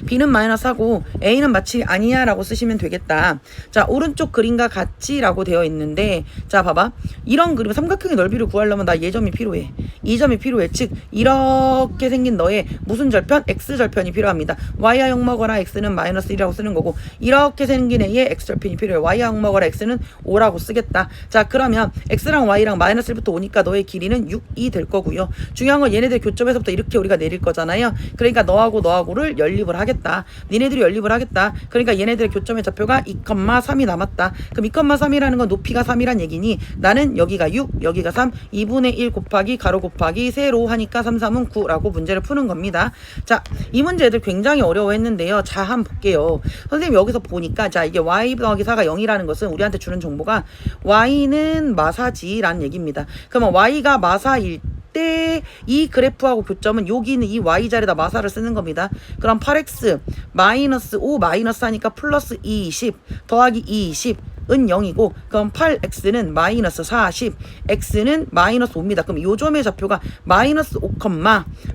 b는 마이너스하고 a는 마치 아니야 라고 쓰시면 되겠다. 자 오른쪽 그림과 같이 라고 되어 있는데 자 봐봐 이런 그림 삼각형의 넓이를 구하려면 나 예점이 필요해. 이 점이 필요해. 즉 이렇게 생긴 너의 무슨 절편? x절편이 필요합니다. y와 0 먹어라 x는 마이너스 1이라고 쓰는 거고 이렇게 생긴 애의 x절편이 필요해. y와 0 먹어라 x는 5라고 쓰겠다. 자 그러면 x랑 y랑 마이너스 1부터 5니까 너의 길이는 6이 될 거고요. 중요한 건 얘네들 교점에서부터 이렇게 우리가 내릴 거잖아요. 그러니까 너하고를 연립을 하겠다. 니네들이 연립을 하겠다. 그러니까 얘네들의 교점의 좌표가 2,3이 남았다. 그럼 2,3이라는 건 높이가 3이란 얘기니 나는 여기가 6, 여기가 3, 2분의 1 곱하기 가로 곱하기 세로 하니까 3, 3은 9라고 문제를 푸는 겁니다. 자, 이 문제들 굉장히 어려워했는데요. 자, 한번 볼게요. 선생님 여기서 보니까 자, 이게 y 더하기 4가 0이라는 것은 우리한테 주는 정보가 y는 마사지라는 얘기입니다. 그러면 y가 마사일 때 이 그래프하고 교점은 여기 있는 이 y자리에다 마사를 쓰는 겁니다. 그럼 8x 마이너스 5 마이너스 하니까 플러스 20 더하기 20 은 0이고 그럼 8x는 마이너스 40 x는 마이너스 5입니다. 그럼 요 점의 좌표가 마이너스 5,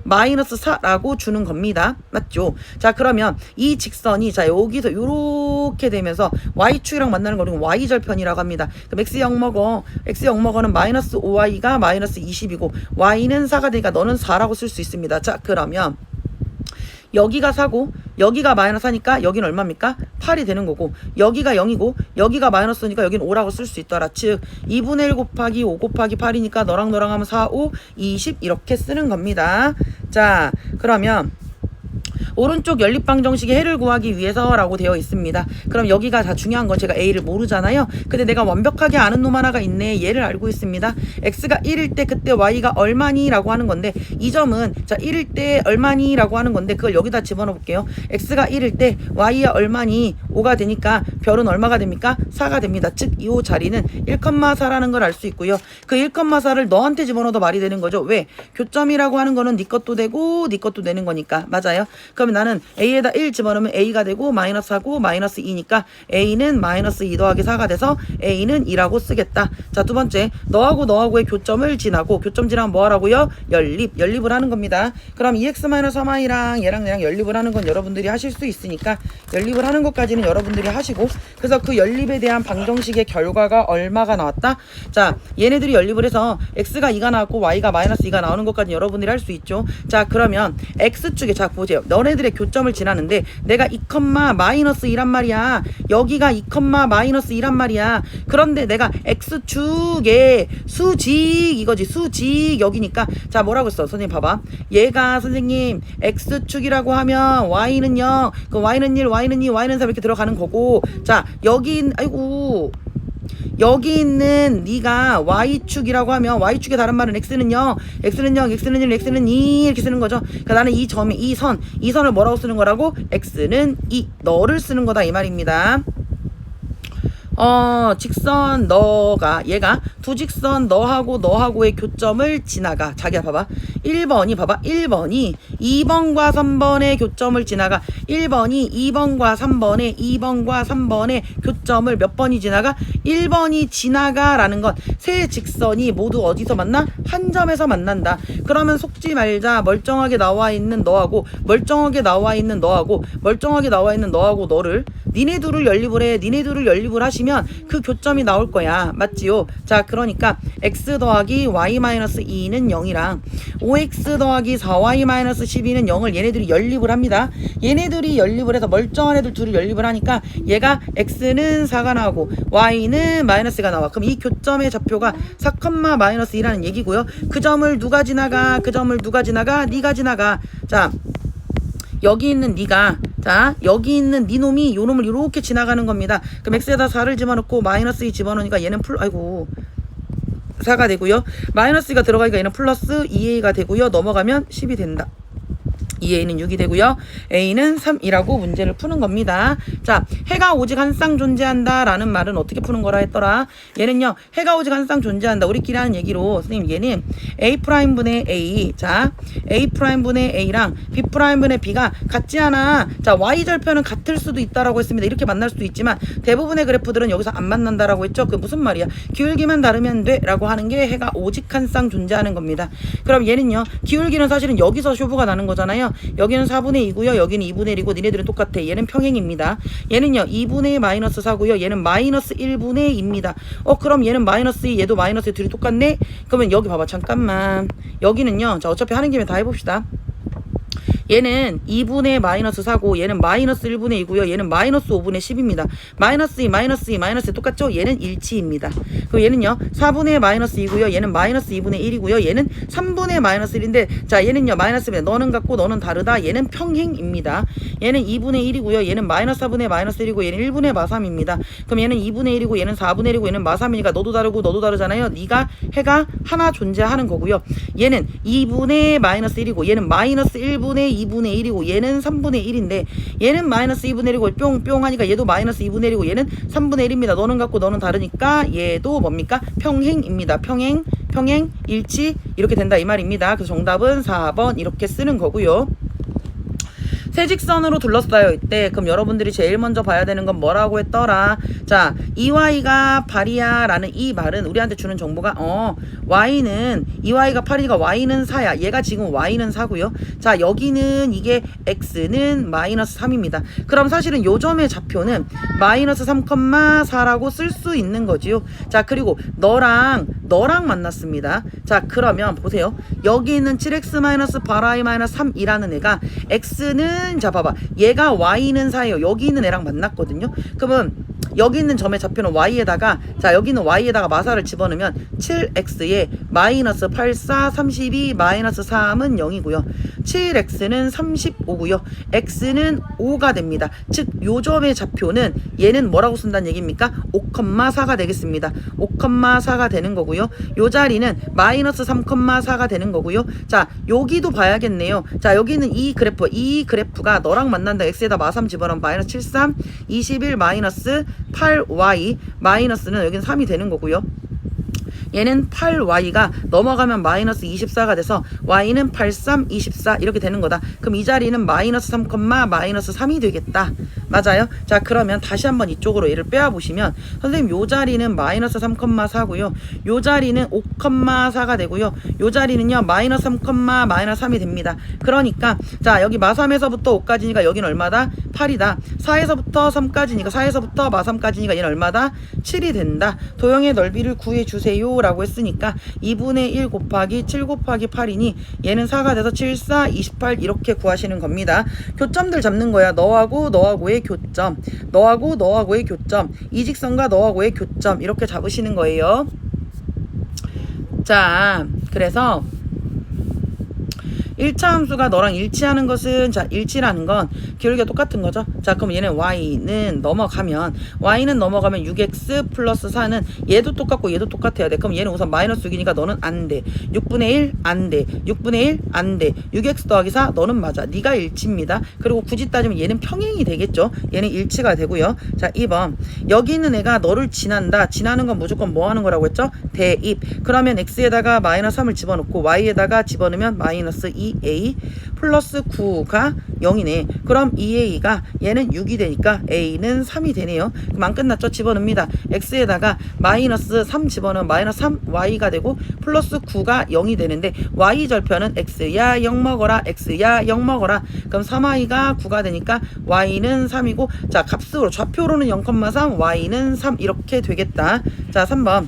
마이너스 4라고 주는 겁니다. 맞죠? 자 그러면 이 직선이 자 여기서 요렇게 되면서 y축이랑 만나는 거는 y절편이라고 합니다. 그럼 x 0 먹어는 마이너스 5y가 마이너스 20이고 y는 4가 되니까 너는 4라고 쓸 수 있습니다. 자 그러면 여기가 4고 여기가 마이너스 하니까 여기는 얼마입니까? 8이 되는 거고 여기가 0이고 여기가 마이너스니까 여기는 5라고 쓸 수 있더라. 즉 2분의 1 곱하기 5 곱하기 8이니까 너랑 하면 4, 5, 20 이렇게 쓰는 겁니다. 자 그러면 오른쪽 연립방정식의 해를 구하기 위해서라고 되어 있습니다. 그럼 여기가 다 중요한 건 제가 a를 모르잖아요. 근데 내가 완벽하게 아는 놈 하나가 있네. 얘를 알고 있습니다. x가 1일 때 그때 y가 얼마니? 라고 하는 건데 이 점은 자 1일 때 얼마니? 라고 하는 건데 그걸 여기다 집어넣어 볼게요. x가 1일 때 y가 얼마니? 5가 되니까 별은 얼마가 됩니까? 4가 됩니다. 즉 이 자리는 1,4라는 걸 알 수 있고요. 그 1,4를 너한테 집어넣어도 말이 되는 거죠. 왜? 교점이라고 하는 거는 네 것도 되고 네 것도 되는 거니까. 맞아요. 그러면 나는 a에다 1 집어넣으면 a가 되고 마이너스하고 마이너스 2니까 a는 마이너스 2 더하기 4가 돼서 a는 2라고 쓰겠다. 자, 두 번째 너하고의 교점을 지나고 교점 지나면 뭐 하라고요? 연립을 하는 겁니다. 그럼 2x-3y랑 얘랑 연립을 하는 건 여러분들이 하실 수 있으니까 연립을 하는 것까지는 여러분들이 하시고 그래서 그 연립에 대한 방정식의 결과가 얼마가 나왔다? 자, 얘네들이 연립을 해서 x가 2가 나왔고 y가 마이너스 2가 나오는 것까지 여러분들이 할 수 있죠. 자, 그러면 x축에 자 보세요. 너네들의 교점을 지나는데 내가 2, 마이너스 2란 말이야. 여기가 2, 마이너스 2란 말이야. 그런데 내가 x축의 수직 이거지. 수직 여기니까 자 뭐라고 했어? 선생님 봐봐. 얘가 선생님 x축이라고 하면 y는요. 그 y는 1, y는 2, y는 3 이렇게 들어가는 거고 자 여기 아이고 여기 있는 네가 y축이라고 하면 y축의 다른 말은 x는요. x는 0, x는 1, x는 2 이렇게 쓰는 거죠. 그러니까 나는 이 점이 이 선을 뭐라고 쓰는 거라고? x는 2 너를 쓰는 거다 이 말입니다. 직선 얘가 두 직선 너하고의 교점을 지나가. 자기야 봐봐. 1번이 2번과 3번의 교점을 지나가. 1번이 2번과 3번의 교점을 몇 번이 지나가? 1번이 지나가라는 건 세 직선이 모두 어디서 만나? 한 점에서 만난다. 그러면 속지 말자. 멀쩡하게 나와 있는 너하고 너를 니네 둘을 연립을 하시면 그 교점이 나올 거야. 맞지요? 자, 그러니까 x 더하기 y-2는 0이랑 5x 더하기 4y-12는 0을 얘네들이 연립을 합니다. 얘네들이 연립을 해서 멀쩡한 애들 둘을 연립을 하니까 얘가 x는 4가 나오고 y는 마이너스가 나와. 그럼 이 교점의 좌표가 4,-2라는 얘기고요. 그 점을 누가 지나가? 네가 지나가. 자, 여기 있는 네가, 여기 있는 네 놈이 요 놈을 이렇게 지나가는 겁니다. 그럼 x에다 4를 집어넣고 -2 집어넣으니까 얘는 4가 되고요. -2가 들어가니까 얘는 플러스 2a가 되고요. 넘어가면 10이 된다. 2a는 6이 되고요. a는 3이라고 문제를 푸는 겁니다. 자, 해가 오직 한 쌍 존재한다 라는 말은 어떻게 푸는 거라 했더라? 얘는요, 해가 오직 한 쌍 존재한다. 우리끼리 하는 얘기로, 선생님 얘는 a'분의 a, 자, a'분의 a랑 b'분의 b가 같지 않아. 자, y절편은 같을 수도 있다라고 했습니다. 이렇게 만날 수도 있지만 대부분의 그래프들은 여기서 안 만난다라고 했죠. 그 무슨 말이야? 기울기만 다르면 돼 라고 하는 게 해가 오직 한 쌍 존재하는 겁니다. 그럼 얘는요, 기울기는 사실은 여기서 쇼부가 나는 거잖아요. 여기는 4분의 2고요. 여기는 2분의 1이고 니네들은 똑같아. 얘는 평행입니다. 얘는요, 2분의 -4고요. 얘는 -1분의 2입니다. 그럼 얘는 -2, 얘도 -2, 둘이 똑같네? 그러면 여기 봐봐. 잠깐만. 여기는요, 자, 어차피 하는 김에 다 해봅시다. 얘는 2분의 -4고 얘는 -1분의 2고요. 얘는 -5분의 10입니다. -2 똑같죠? 얘는 일치입니다. 그럼 얘는요, 4분의 -2고요. 얘는 -2분의 1이고요. 얘는 3분의 -1인데, 자, 얘는요, 마이너스입니다. 너는 같고 너는 다르다. 얘는 평행입니다. 얘는 2분의 1이고요. 얘는 -4분의 -1이고 얘는 1분의 -3입니다. 그럼 얘는 2분의 1이고 얘는 4분의 1이고 얘는 -3이니까 너도 다르고 너도 다르잖아요. 네가 해가 하나 존재하는 거고요. 얘는 2분의 -1이고 얘는 -1분의 2분의 1이고 얘는 3분의 1인데 얘는 -2분의 1이고 뿅뿅 하니까 얘도 -2분의 1이고 얘는 3분의 1입니다. 너는 같고 너는 다르니까 얘도 뭡니까? 평행입니다. 평행, 일치 이렇게 된다 이 말입니다. 그래서 정답은 4번 이렇게 쓰는 거고요. 세 직선으로 둘러싸여 있대. 그럼 여러분들이 제일 먼저 봐야 되는 건 뭐라고 했더라? 자, 이 y가 8이야 라는 이 말은 우리한테 주는 정보가 y는 이 y가 8이니까 y는 4야. 얘가 지금 y는 4고요. 자, 여기는 이게 x는 -3입니다. 그럼 사실은 요 점의 좌표는 -3,4라고 쓸 수 있는 거지요. 자, 그리고 너랑 만났습니다. 자, 그러면 보세요. 여기 있는 7x-8y-3이라는 애가 x는, 자 봐봐, 얘가 y는 4예요. 여기 있는 애랑 만났거든요. 그러면 여기 있는 점의 좌표는 y에다가, 자, 여기 있는 y에다가 마사를 집어넣으면 7x에 -84, 32, -3은 0이고요. 7x는 35고요. x는 5가 됩니다. 즉, 요 점의 좌표는 얘는 뭐라고 쓴다는 얘기입니까? 5,4가 되겠습니다. 5,4가 되는 거고요. 요 자리는 -3,4가 되는 거고요. 자, 여기도 봐야겠네요. 자, 여기는 이 그래프가 너랑 만난다. x에다 -3 집어넣으면 -73, 21, -8y, 마이너스는 여기는 3이 되는 거고요. 얘는 8y가 넘어가면 -24가 돼서 y는 83, 24 이렇게 되는 거다. 그럼 이 자리는 -3, -3이 되겠다. 맞아요? 자, 그러면 다시 한번 이쪽으로 얘를 빼와보시면 선생님 요 자리는 -3,4고요. 요 자리는 5,4가 되고요. 요 자리는요 -3, -3이 됩니다. 그러니까 자, 여기 -3에서부터 5까지니까 여기는 얼마다? 8이다. 4에서부터 3까지니까 4에서부터 -3까지니까 얘는 얼마다? 7이 된다. 도형의 넓이를 구해주세요 라고 했으니까 2분의 1 곱하기 7 곱하기 8이니 얘는 4가 돼서 7, 4, 28 이렇게 구하시는 겁니다. 교점들 잡는 거야. 너하고의 교점, 너하고의 교점, 이 직선과 너하고의 교점 이렇게 잡으시는 거예요. 자, 그래서 1차 함수가 너랑 일치하는 것은, 자, 일치라는 건 기울기가 똑같은 거죠. 자, 그럼 얘는 y는 넘어가면 6x 플러스 4는 얘도 똑같고 얘도 똑같아야 돼. 그럼 얘는 우선 마이너스 6이니까 너는 안 돼. 6분의 1 안 돼. 6분의 1 안 돼. 6x 더하기 4 너는 맞아. 네가 일치입니다. 그리고 굳이 따지면 얘는 평행이 되겠죠. 얘는 일치가 되고요. 자, 2번. 여기 있는 애가 너를 지난다. 지나는 건 무조건 뭐 하는 거라고 했죠? 대입. 그러면 x에다가 마이너스 3을 집어넣고 y에다가 집어넣으면 마이너스 2a 플러스 9가 0이네. 그럼 2a가 얘는 6이 되니까 a는 3이 되네요. 그럼 안 끝났죠? 집어넣습니다. x에다가 마이너스 3 집어넣으면 마이너스 3y가 되고 플러스 9가 0이 되는데 y 절편은 x야 0 먹어라 x야 0 먹어라. 그럼 3y가 9가 되니까 y는 3이고 자, 값으로 좌표로는 0,3 y는 3 이렇게 되겠다. 자, 3번.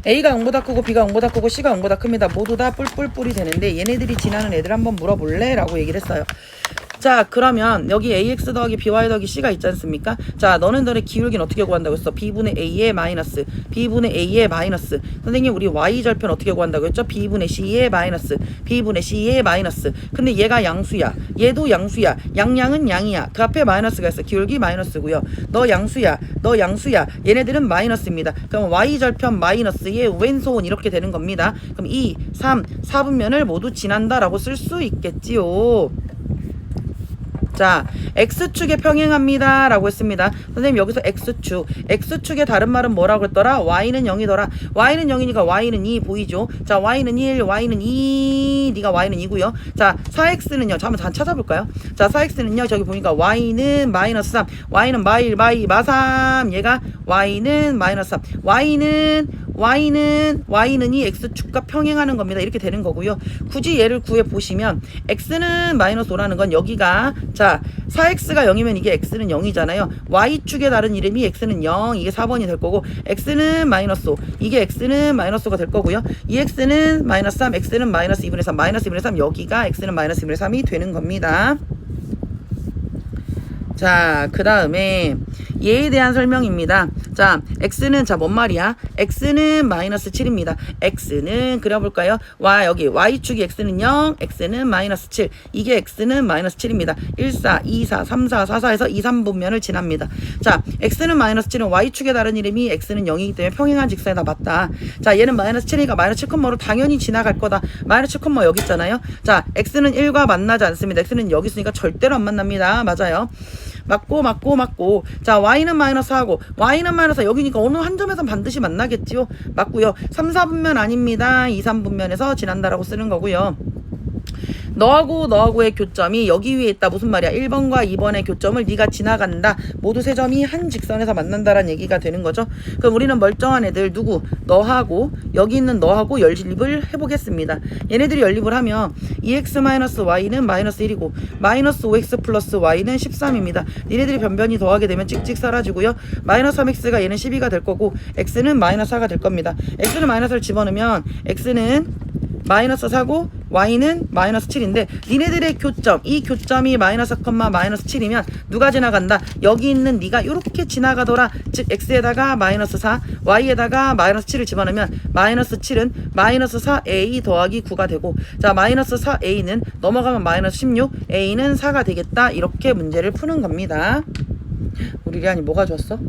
A가 0보다 크고 B가 0보다 크고 C가 0보다 큽니다. 모두 다 뿔뿔뿔이 되는데 얘네들이 지나는 애들 한번 물어볼래? 라고 얘기를 했어요. 자, 그러면 여기 ax 더하기 by 더하기 c가 있지 않습니까? 자, 너는 너의 기울기는 어떻게 구한다고 했어? b분의 a의 마이너스 b분의 a의 마이너스. 선생님 우리 y 절편 어떻게 구한다고 했죠? b분의 c의 마이너스 b분의 c의 마이너스. 근데 얘가 양수야, 얘도 양수야, 양양은 양이야. 그 앞에 마이너스가 있어. 기울기 마이너스고요. 너 양수야, 너 양수야. 얘네들은 마이너스입니다. 그럼 y 절편 마이너스의 왼손 이렇게 되는 겁니다. 그럼 2, 3, 4분면을 모두 지난다라고 쓸 수 있겠지요. 자, x축에 평행합니다 라고 했습니다. 선생님 여기서 x축의 다른 말은 뭐라고 했더라? y는 0이더라. y는 0이니까 y는 2 보이죠? 자, y는 1, y는 2, 네가 y는 2고요. 자, 4x는요. 자, 한번 찾아볼까요? 자, 4x는요. 저기 보니까 y는 마이너스 3, y는 마3, 얘가 y는 마이너스 3, y는 이 x축과 평행하는 겁니다. 이렇게 되는 거고요. 굳이 얘를 구해 보시면 x는 마이너스 5라는 건 여기가 자 4x가 0이면 이게 x는 0이잖아요. y축의 다른 이름이 x는 0 이게 4번이 될 거고 x는 마이너스 5 이게 x는 마이너스 5가 될 거고요. 이 x는 마이너스 3 x는 마이너스 2분의 3 마이너스 2분의 3 여기가 x는 마이너스 2분의 3이 되는 겁니다. 자, 그 다음에 얘에 대한 설명입니다. 자, x는 자 뭔 말이야? x는 마이너스 7입니다. x는 그려볼까요? 여기 y축이 x는 0, x는 마이너스 7. 이게 x는 마이너스 7입니다. 1, 4, 2, 4, 3, 4, 4, 4에서 2, 3분면을 지납니다. 자, x는 마이너스 7은 y축의 다른 이름이 x는 0이기 때문에 평행한 직선에다 맞다. 자, 얘는 마이너스 7이니까 마이너스 7,5로 당연히 지나갈 거다. 마이너스 7,5 여기 있잖아요. 자, x는 1과 만나지 않습니다. x는 여기 있으니까 절대로 안 만납니다. 맞아요. 맞고. 자, y는 마이너스 하고 y는 마이너스 여기니까 어느 한 점에서 반드시 만나겠지요. 맞고요. 3, 4분면 아닙니다. 2, 3분면에서 지난다라고 쓰는 거고요. 너하고의 교점이 여기 위에 있다. 무슨 말이야? 1번과 2번의 교점을 네가 지나간다. 모두 세 점이 한 직선에서 만난다라는 얘기가 되는 거죠. 그럼 우리는 멀쩡한 애들 누구? 너하고 여기 있는 너하고 연립을 해보겠습니다. 얘네들이 연립을 하면 2x-y는 마이너스 1이고 마이너스 5x 플러스 y는 13입니다. 얘네들이 변변이 더하게 되면 찍찍 사라지고요. 마이너스 3x가 얘는 12가 될 거고 x는 마이너스 4가 될 겁니다. x는 마이너스를 집어넣으면 x는 마이너스 4고 y는 마이너스 7인데 니네들의 교점 이 교점이 마이너스 4, 마이너스 7이면 누가 지나간다? 여기 있는 네가 이렇게 지나가더라. 즉 x에다가 마이너스 4 y에다가 마이너스 7을 집어넣으면 마이너스 7은 마이너스 4a 더하기 9가 되고 자 마이너스 4a는 넘어가면 마이너스 16 a는 4가 되겠다. 이렇게 문제를 푸는 겁니다. 우리 리안이 뭐가 좋았어?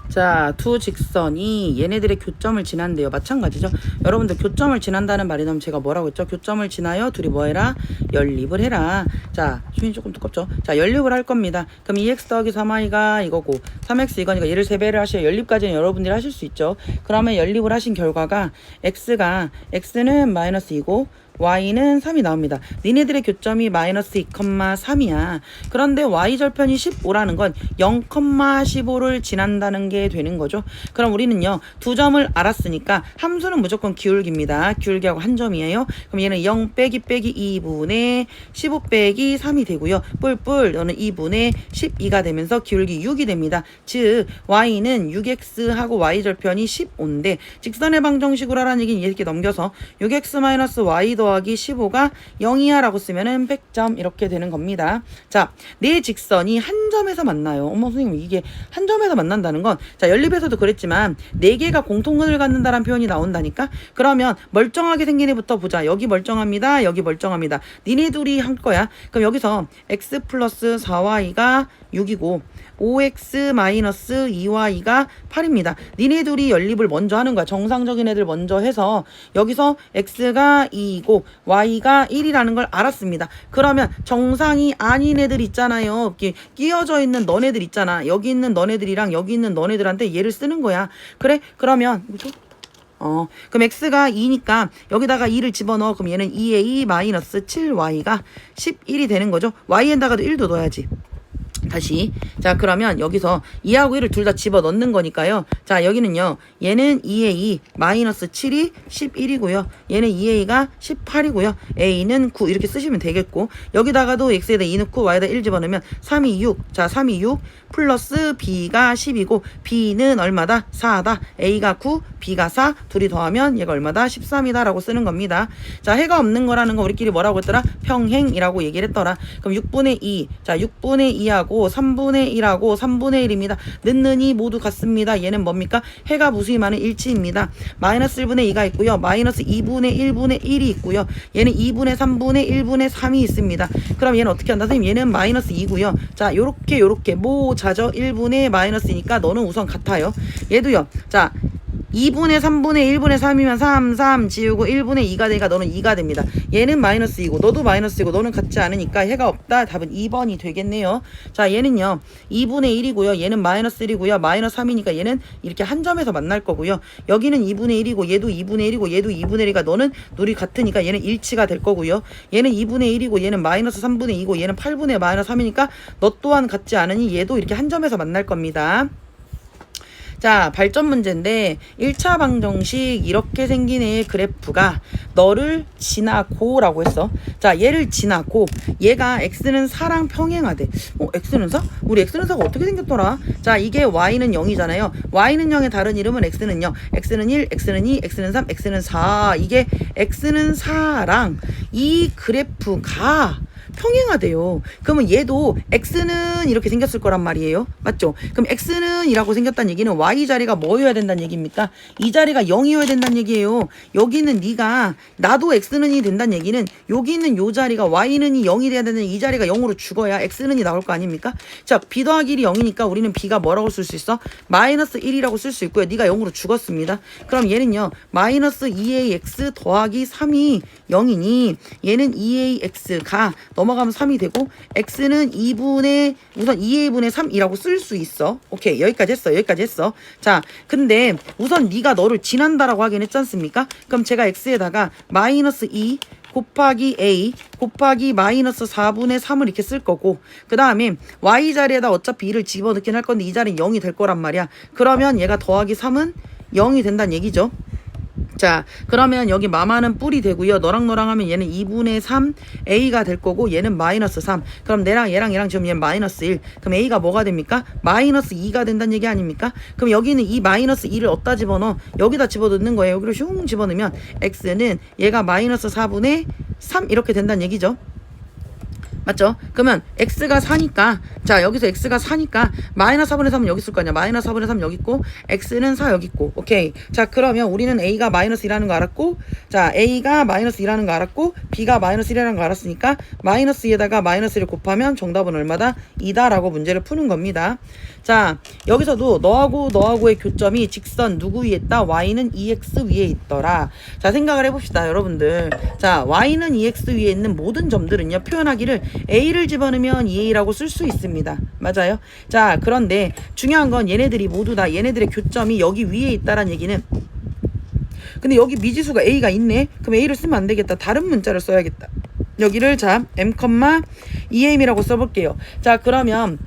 자, 두 직선이 얘네들의 교점을 지난대요. 마찬가지죠. 여러분들 교점을 지난다는 말이 나면 제가 뭐라고 했죠? 교점을 지나요. 둘이 뭐 해라? 연립을 해라. 자, 수빈이 조금 두껍죠? 자, 연립을 할 겁니다. 그럼 2x 더하기 3y가 이거고 3x 이거니까 얘를 3배를 하셔야 연립까지는 여러분들이 하실 수 있죠. 그러면 연립을 하신 결과가 x는 마이너스 2고 y는 3이 나옵니다. 니네들의 교점이 마이너스 2,3이야. 그런데 y절편이 15라는 건 0,15를 지난다는 게 되는 거죠. 그럼 우리는요. 두 점을 알았으니까 함수는 무조건 기울기입니다. 기울기하고 한 점이에요. 그럼 얘는 0 빼기 2분의 15 빼기 3이 되고요. 뿔뿔 너는 2분의 12가 되면서 기울기 6이 됩니다. 즉 y는 6x하고 y절편이 15인데 직선의 방정식으로 하라는 얘기는 이렇게 넘겨서 6x-y 더하기 15가 0이야 라고 쓰면은 100점 이렇게 되는 겁니다. 자, 네 직선이 한 점에서 만나요. 어머 선생님 이게 한 점에서 만난다는 건 자 연립에서도 그랬지만 네 개가 공통근을 갖는다라는 표현이 나온다니까. 그러면 멀쩡하게 생긴 애부터 보자. 여기 멀쩡합니다. 여기 멀쩡합니다. 니네 둘이 한 거야. 그럼 여기서 x 플러스 4y가 6이고 5x 마이너스 2y가 8입니다. 니네 둘이 연립을 먼저 하는 거야. 정상적인 애들 먼저 해서 여기서 x가 2이고 y가 1이라는 걸 알았습니다. 그러면 정상이 아닌 애들 있잖아요. 끼어져 있는 너네들 있잖아. 여기 있는 너네들이랑 여기 있는 너네들한테 얘를 쓰는 거야. 그래? 그러면 그럼 x가 2니까 여기다가 2를 집어넣어. 그럼 얘는 2a 마이너스 7y가 11이 되는 거죠. y에다가도 1도 넣어야지. 다시 자 그러면 여기서 2하고 1을 둘 다 집어 넣는 거니까요. 자 여기는요 얘는 2a 마이너스 7이 11이고요 얘는 2a가 18이고요 a는 9 이렇게 쓰시면 되겠고 여기다가도 x에다 2 넣고 y에다 1 집어넣으면 3이 6 자 3이 6 플러스 b가 10이고 b는 얼마다? 4다. a가 9 b가 4 둘이 더하면 얘가 얼마다? 13이다 라고 쓰는 겁니다. 자 해가 없는 거라는 거 우리끼리 뭐라고 했더라? 평행이라고 얘기를 했더라. 그럼 6분의 2 자 6분의 2하고 3분의 1하고 3분의 1입니다. 는는이 모두 같습니다. 얘는 뭡니까? 해가 무수히많은 일치입니다. 마이너스 1분의 2가 있고요. 마이너스 2분의 1분의 1이 있고요. 얘는 2분의 3분의 1분의 3이 있습니다. 그럼 얘는 어떻게 한다? 선생님 얘는 마이너스 2고요. 자 요렇게 모자죠. 1분의 마이너스니까 너는 우선 같아요. 얘도요. 자 2분의 3분의 1분의 3이면 3 지우고 1분의 2가 되니까 너는 2가 됩니다. 얘는 마이너스 2고 너도 마이너스 2고 너는 같지 않으니까 해가 없다. 답은 2번이 되겠네요. 자 얘는요 2분의 1이고요. 얘는 마이너스 1이고요. 마이너스 3이니까 얘는 이렇게 한 점에서 만날 거고요. 여기는 2분의 1이고 얘도 2분의 1이고 얘도 2분의 1이니까 너는 둘이 같으니까 얘는 일치가 될 거고요. 얘는 2분의 1이고 얘는 마이너스 3분의 2고 얘는 8분의 마이너스 3이니까 너 또한 같지 않으니 얘도 이렇게 한 점에서 만날 겁니다. 자 발전 문제인데 1차 방정식 이렇게 생긴 애의 그래프가 너를 지나고 라고 했어. 자 얘를 지나고 얘가 x는 4랑 평행하대. x는 4? 우리 x는 4가 어떻게 생겼더라? 자 이게 y는 0이잖아요. y는 0의 다른 이름은 x는 0 x는 1 x는 2 x는 3 x는 4 이게 x는 4랑 이 그래프가 평행하대요. 그러면 얘도 x는 이렇게 생겼을 거란 말이에요. 맞죠? 그럼 x는 이라고 생겼다는 얘기는 y 자리가 뭐여야 된다는 얘기입니까? 이 자리가 0이어야 된다는 얘기예요. 여기는 네가 나도 x는이 된다는 얘기는 여기 있는 요 자리가 y는이 0이 돼야 되는 이 자리가 0으로 죽어야 x는이 나올 거 아닙니까? 자 b 더하기 1이 0이니까 우리는 b가 뭐라고 쓸 수 있어? 마이너스 1이라고 쓸 수 있고요. 네가 0으로 죽었습니다. 그럼 얘는요 마이너스 2ax 더하기 3이 0이니 얘는 2ax가 넘어가면 3이 되고 x는 2분의 우선 2a분의 3이라고 쓸 수 있어. 오케이 여기까지 했어. 자 근데 우선 네가 너를 지난다라고 하긴 했지 않습니까? 그럼 제가 x에다가 마이너스 2 곱하기 a 곱하기 마이너스 4분의 3을 이렇게 쓸 거고 그 다음에 y 자리에다 어차피 2를 집어넣긴 할 건데 이 자리는 0이 될 거란 말이야. 그러면 얘가 더하기 3은 0이 된다는 얘기죠. 자 그러면 여기 마마는 뿔이 되고요. 너랑 하면 얘는 2분의 3 a가 될 거고 얘는 마이너스 3 그럼 얘랑 지금 얘는 마이너스 1 그럼 a가 뭐가 됩니까? 마이너스 2가 된다는 얘기 아닙니까? 그럼 여기는 이 마이너스 2를 어디다 집어넣어? 여기다 집어넣는 거예요. 여기로 슝 집어넣으면 x는 얘가 마이너스 4분의 3 이렇게 된다는 얘기죠. 맞죠? 그러면 x가 4니까 자 여기서 x가 4니까 마이너스 4분의 3은 여기 있을 거 아니야. 마이너스 4분의 3 여기 있고 x는 4 여기 있고 오케이. 자 그러면 우리는 a가 마이너스 2라는 거 알았고 자 a가 마이너스 2라는 거 알았고 b가 마이너스 1이라는 거 알았으니까 마이너스 2에다가 마이너스 1을 곱하면 정답은 얼마다? 2다 라고 문제를 푸는 겁니다. 자 여기서도 너하고의 교점이 직선 누구 위에 있다? y는 2x 위에 있더라. 자 생각을 해봅시다 여러분들. 자 y는 2x 위에 있는 모든 점들은요 표현하기를 a를 집어넣으면 2a라고 쓸 수 있습니다. 맞아요? 자 그런데 중요한 건 얘네들이 모두 다 얘네들의 교점이 여기 위에 있다란 얘기는 근데 여기 미지수가 a가 있네. 그럼 a를 쓰면 안 되겠다. 다른 문자를 써야겠다. 여기를 자 m, 2am이라고 써볼게요. 자 그러면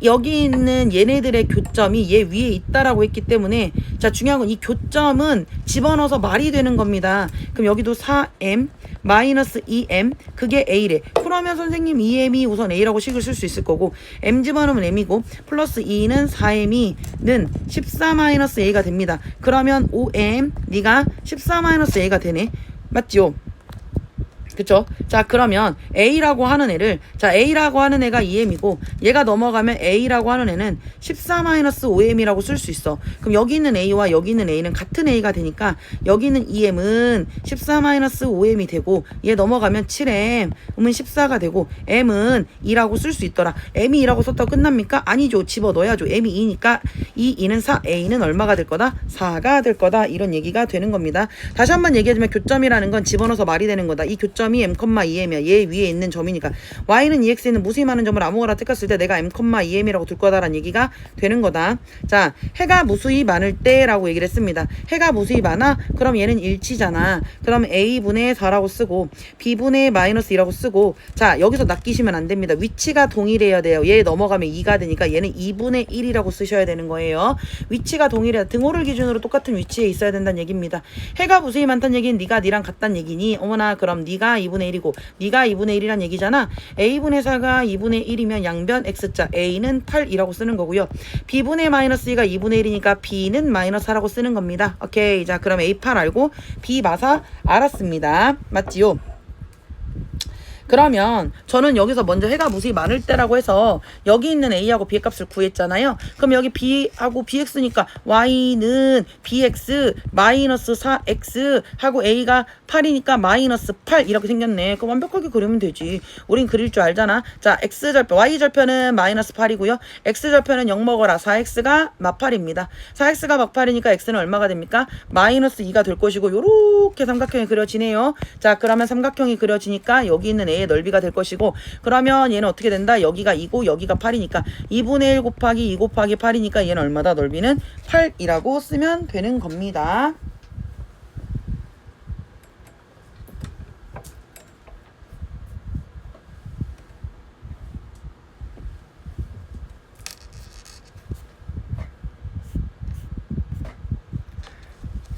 여기 있는 얘네들의 교점이 얘 위에 있다라고 했기 때문에 자 중요한 건 이 교점은 집어넣어서 말이 되는 겁니다. 그럼 여기도 4m 마이너스 2m 그게 a래. 그러면 선생님 2m이 우선 a라고 식을 쓸 수 있을 거고 m 집어넣으면 m이고 플러스 2는 4m이는 14 마이너스 a가 됩니다. 그러면 5m 네가 14 마이너스 a가 되네. 맞죠? 그쵸? 자 그러면 A라고 하는 애를 자 A라고 하는 애가 2m이고 얘가 넘어가면 A라고 하는 애는 14-5m이라고 쓸 수 있어. 그럼 여기 있는 A와 여기 있는 A는 같은 A가 되니까 여기 있는 2m은 14-5m이 되고 얘 넘어가면 7m 은 14가 되고 m은 2라고 쓸 수 있더라. m이 2라고 썼다고 끝납니까? 아니죠. 집어넣어야죠. m이 2니까 2는 4 A는 얼마가 될 거다? 4가 될 거다. 이런 얘기가 되는 겁니다. 다시 한번 얘기하자면 교점이라는 건 집어넣어서 말이 되는 거다. 이 교점이 m,2m이야. 얘 위에 있는 점이니까 y는 ex에 있는 무수히 많은 점을 아무거나 택했을 때 내가 m,2m이라고 둘 거다라는 얘기가 되는 거다. 자, 해가 무수히 많을 때라고 얘기를 했습니다. 해가 무수히 많아? 그럼 얘는 일치잖아. 그럼 a분의 4라고 쓰고 b분의 마이너스 2라고 쓰고 자, 여기서 낚이시면 안 됩니다. 위치가 동일해야 돼요. 얘 넘어가면 2가 되니까 얘는 2분의 1이라고 쓰셔야 되는 거예요. 위치가 동일해야 등호를 기준으로 똑같은 위치에 있어야 된다는 얘기입니다. 해가 무수히 많다는 얘기는 네가 니랑 같다는 얘기니 어머나 그럼 네가 2분의 1이고 네가 2분의 1이란 얘기잖아. a분의 4가 2분의 1이면 양변 x자 a는 8이라고 쓰는 거고요. b분의 마이너스 2가 2분의 1이니까 b는 마이너스 4라고 쓰는 겁니다. 오케이. 자 그럼 a8 알고 b 마사 알았습니다. 맞지요? 그러면 저는 여기서 먼저 해가 무수히 많을 때라고 해서 여기 있는 a하고 b의 값을 구했잖아요. 그럼 여기 b하고 bx니까 y는 bx 마이너스 4x 하고 a가 8이니까 마이너스 8 이렇게 생겼네. 그럼 완벽하게 그리면 되지. 우린 그릴 줄 알잖아. 자 x절편 y절편은 마이너스 8이고요. x절편은 0 먹어라. 4x가 막8입니다. 4x가 막8이니까 x는 얼마가 됩니까? 마이너스 2가 될 것이고 요렇게 삼각형이 그려지네요. 자 그러면 삼각형이 그려지니까 여기 있는 a 넓이가 될 것이고 그러면 얘는 어떻게 된다? 여기가 2고 여기가 8이니까 2분의 1 곱하기 2 곱하기 8이니까 얘는 얼마다? 넓이는 8이라고 쓰면 되는 겁니다.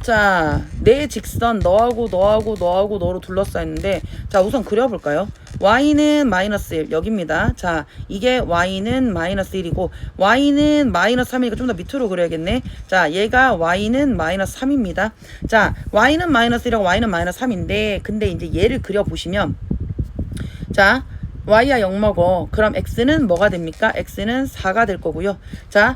자, 내 직선 너하고 너로 둘러싸였는데 자 우선 그려볼까요? y는 마이너스 1 여기입니다. 자 이게 y는 마이너스 1이고 y는 마이너스 3이니까 좀 더 밑으로 그려야겠네. 자 얘가 y는 마이너스 3입니다. 자 y는 마이너스 1하고 y는 마이너스 3인데 근데 이제 얘를 그려보시면 자 y야 0 먹어. 그럼 x는 뭐가 됩니까? x는 4가 될 거고요. 자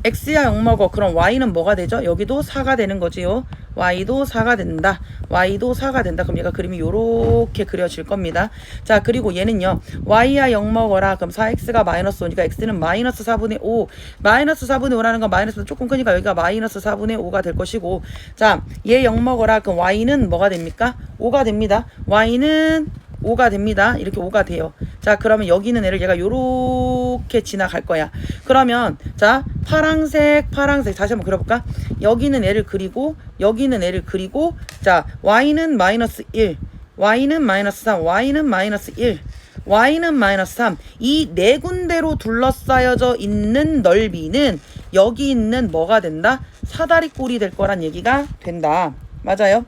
x야 0 먹어. 그럼 y는 뭐가 되죠? 여기도 4가 되는 거지요. y도 4가 된다. y도 4가 된다. 그럼 얘가 그림이 요렇게 그려질 겁니다. 자 그리고 얘는요. y야 0 먹어라. 그럼 4x가 마이너스 5니까 x는 마이너스 4분의 5. 마이너스 4분의 5라는 건 마이너스보다 조금 크니까 여기가 마이너스 4분의 5가 될 것이고 자 얘 0 먹어라. 그럼 y는 뭐가 됩니까? 5가 됩니다. y는 5가 됩니다. 이렇게 5가 돼요. 자 그러면 여기 있는 애를 얘가 요렇게 지나갈 거야. 그러면 자 파랑색 다시 한번 그려볼까? 여기 있는 애를 그리고 여기 있는 애를 그리고 자 y는 마이너스 1 y는 마이너스 3 y는 마이너스 1 y는 마이너스 3 이 네 군데로 둘러싸여져 있는 넓이는 여기 있는 뭐가 된다? 사다리꼴이 될 거란 얘기가 된다. 맞아요?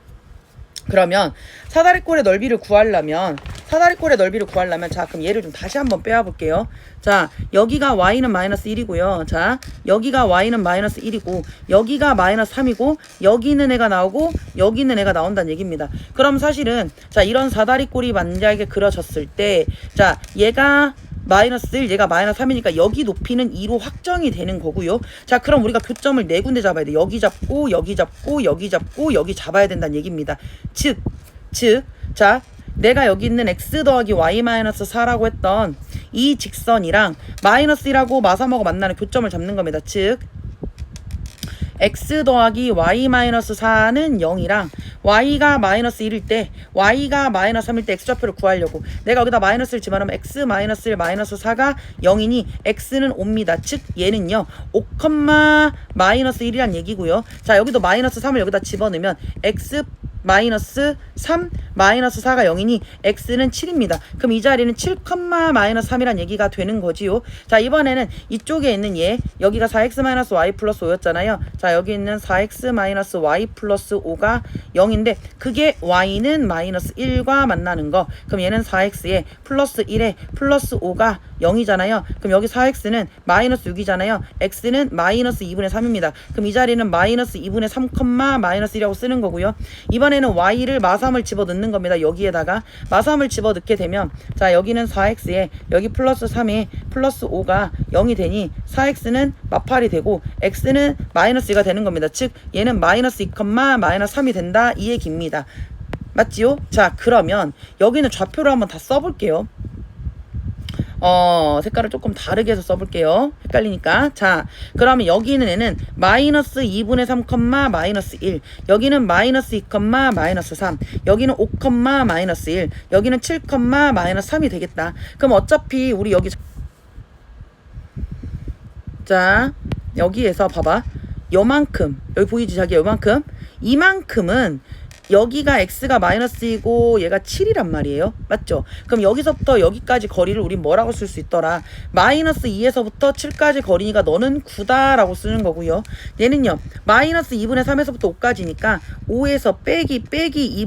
그러면 사다리꼴의 넓이를 구하려면 자 그럼 얘를 좀 다시 한번 빼와 볼게요. 자 여기가 y는 마이너스 1이고요. 자 여기가 y는 마이너스 1이고 여기가 마이너스 3이고 여기 있는 애가 나오고 여기 있는 애가 나온다는 얘기입니다. 그럼 사실은 자 이런 사다리꼴이 만약에 그려졌을 때 자 얘가 마이너스 1 얘가 마이너스 3이니까 여기 높이는 2로 확정이 되는 거고요. 자 그럼 우리가 교점을 네 군데 잡아야 돼. 여기 잡고 여기 잡고 여기 잡고 여기 잡아야 된다는 얘기입니다. 즉 자 내가 여기 있는 x 더하기 y 마이너스 4라고 했던 이 직선이랑 마이너스 1하고 마삼하고 만나는 교점을 잡는 겁니다. 즉 x 더하기 y 마이너스 4는 0이랑 y가 마이너스 1일 때 y가 마이너스 3일 때 x좌표를 구하려고 내가 여기다 마이너스를 집어넣으면 x 마이너스 1 마이너스 4가 0이니 x는 5입니다. 즉 얘는요 5, 마이너스 1이란 얘기고요. 자 여기도 마이너스 3을 여기다 집어넣으면 x 마이너스 3, 마이너스 4가 0이니 x는 7입니다. 그럼 이 자리는 7, 마이너스 3이란 얘기가 되는 거지요. 자, 이번에는 이쪽에 있는 얘, 여기가 4x 마이너스 y 플러스 5였잖아요. 자, 여기 있는 4x 마이너스 y 플러스 5가 0인데 그게 y는 마이너스 1과 만나는 거. 그럼 얘는 4x에 플러스 1에 플러스 5가 0이잖아요. 그럼 여기 4x는 마이너스 6이잖아요. x는 마이너스 2분의 3입니다. 그럼 이 자리는 마이너스 2분의 3, 마이너스 1이라고 쓰는 거고요. 이번에는 y를 마삼을 집어넣는 겁니다. 여기에다가 마삼을 집어넣게 되면 자, 여기는 4x에 여기 플러스 3에 플러스 5가 0이 되니 4x는 마팔이 되고 x는 마이너스 2가 되는 겁니다. 즉 얘는 마이너스 2, 마이너스 3이 된다 이 얘기입니다. 맞지요? 자, 그러면 여기는 좌표를 한번 다 써볼게요. 색깔을 조금 다르게 해서 써볼게요. 헷갈리니까. 자, 그러면 여기는 애는 마이너스 2분의 3, 마이너스 1. 여기는 마이너스 2, 마이너스 3. 여기는 5, 마이너스 1. 여기는 7, 마이너스 3이 되겠다. 그럼 어차피 우리 여기 자, 여기에서 봐봐. 요만큼. 여기 보이지 자기 요만큼. 이만큼은 여기가 x가 마이너스이고 얘가 7이란 말이에요. 맞죠? 그럼 여기서부터 여기까지 거리를 우린 뭐라고 쓸 수 있더라? 마이너스 2에서부터 7까지 거리니까 너는 9다 라고 쓰는 거고요. 얘는요. 마이너스 2분의 3에서부터 5까지니까 5에서 빼기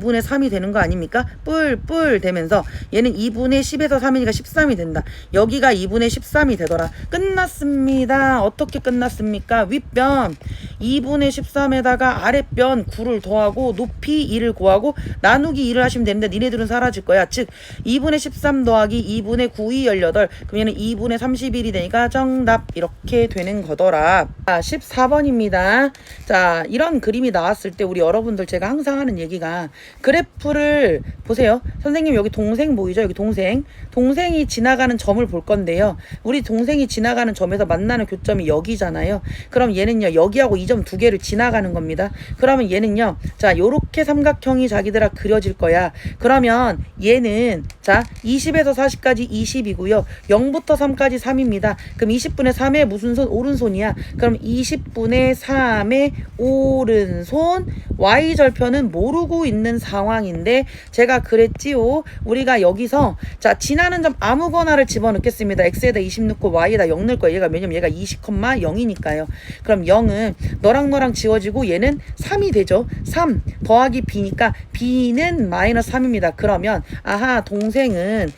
2분의 3이 되는 거 아닙니까? 뿔 되면서 얘는 2분의 10에서 3이니까 13이 된다. 여기가 2분의 13이 되더라. 끝났습니다. 어떻게 끝났습니까? 윗변 2분의 13에다가 아랫변 9를 더하고 높이 2를 구하고 나누기 2를 하시면 되는데 니네들은 사라질 거야. 즉 2분의 13 더하기 2분의 9이 18. 그럼 얘는 2분의 31이 되니까 정답 이렇게 되는 거더라. 자, 14번입니다. 자, 이런 그림이 나왔을 때 우리 여러분들 제가 항상 하는 얘기가 그래프를 보세요. 선생님 여기 동생 보이죠? 여기 동생이 지나가는 점을 볼 건데요. 우리 동생이 지나가는 점에서 만나는 교점이 여기잖아요. 그럼 얘는요 여기하고 이 점 두 개를 지나가는 겁니다. 그러면 얘는요 자 요렇게 삼각형이 자기들아 그려질 거야. 그러면 얘는 자 20에서 40까지 20이고요. 0부터 3까지 3입니다. 그럼 20분의 3의 무슨 손? 오른손이야. 그럼 20분의 3의 오른손 y절편은 모르고 있는 상황인데 제가 그랬지요. 우리가 여기서 자 지나는 점 아무거나를 집어넣겠습니다. x에다 20 넣고 y에다 0 넣을 거예요. 왜냐면 얘가 20, 0이니까요. 그럼 0은 너랑 지워지고 얘는 3이 되죠. 3 더하기 b니까 b는 마이너스 3입니다. 그러면 아하 동생은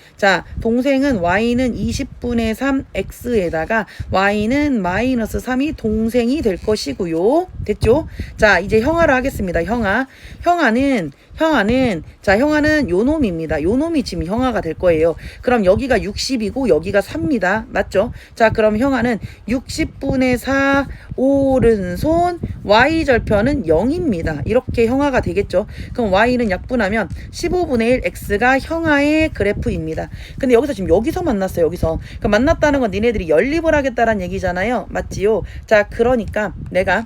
y는 20분의 3 x에다가 y는 마이너스 3이 동생이 될 것이고요. 됐죠? 자 이제 형아를 하겠습니다. 형아는 요놈입니다. 요놈이 지금 형아가 될 거예요. 그럼 여기가 60이고 여기가 3입니다. 맞죠? 자 그럼 형아는 60분의 4 오른손 y절편은 0입니다. 이렇게 형아가 되겠죠. 그럼 y는 약분하면 15분의 1 x가 형아의 그래프입니다. 근데 여기서 지금 여기서 만났어요. 여기서. 그럼 만났다는 건 니네들이 연립을 하겠다는 얘기잖아요. 맞지요? 자 그러니까 내가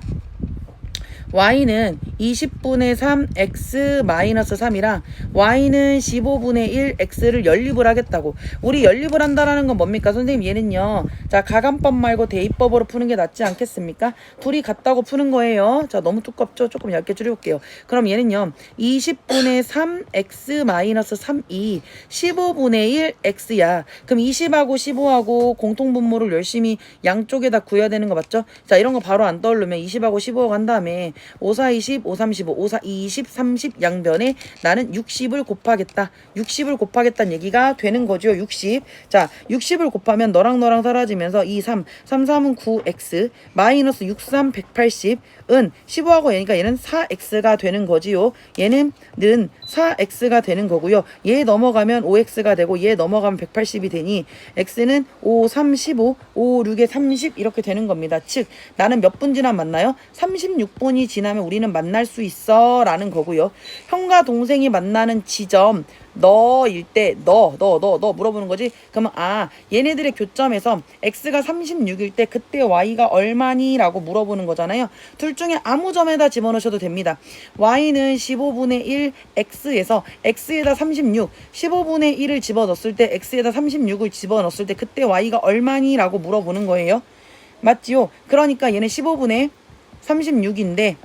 y는 20분의 3 x 마이너스 3이랑 y는 15분의 1 x를 연립을 하겠다고. 우리 연립을 한다라는 건 뭡니까? 선생님 얘는요. 자 가간법 말고 대입법으로 푸는 게 낫지 않겠습니까? 둘이 같다고 푸는 거예요. 자 너무 두껍죠? 조금 얇게 줄여볼게요. 그럼 얘는요. 20분의 3 x 마이너스 3이 15분의 1 x야. 그럼 20하고 15하고 공통분모를 열심히 양쪽에다 구해야 되는 거 맞죠? 자 이런 거 바로 안 떠오르면 20하고 15하고 한 다음에 5, 4, 20, 5, 35, 5, 4, 20, 30 양변에 나는 60을 곱하겠다. 60을 곱하겠다는 얘기가 되는 거죠. 60. 자, 60을 곱하면 너랑 사라지면서 2, 3, 3, 3은 9x 마이너스 6, 3, 180은 15하고 얘니까 얘는 4x가 되는 거지요. 얘는 는 4x가 되는 거고요. 얘 넘어가면 5x가 되고 얘 넘어가면 180이 되니 x는 5, 3, 15, 5, 6에 30 이렇게 되는 겁니다. 즉 나는 몇 분 지나면 만나요? 36분이 지나면 우리는 만날 수 있어 라는 거고요. 형과 동생이 만나는 지점 너일 때 너 물어보는 거지. 그러면 얘네들의 교점에서 x가 36일 때 그때 y가 얼마니? 라고 물어보는 거잖아요. 둘 중에 아무 점에다 집어넣으셔도 됩니다. y는 15분의 1 x에서 x에다 36 15분의 1을 집어넣었을 때 x에다 36을 집어넣었을 때 그때 y가 얼마니? 라고 물어보는 거예요. 맞지요? 그러니까 얘는 15분의 36인데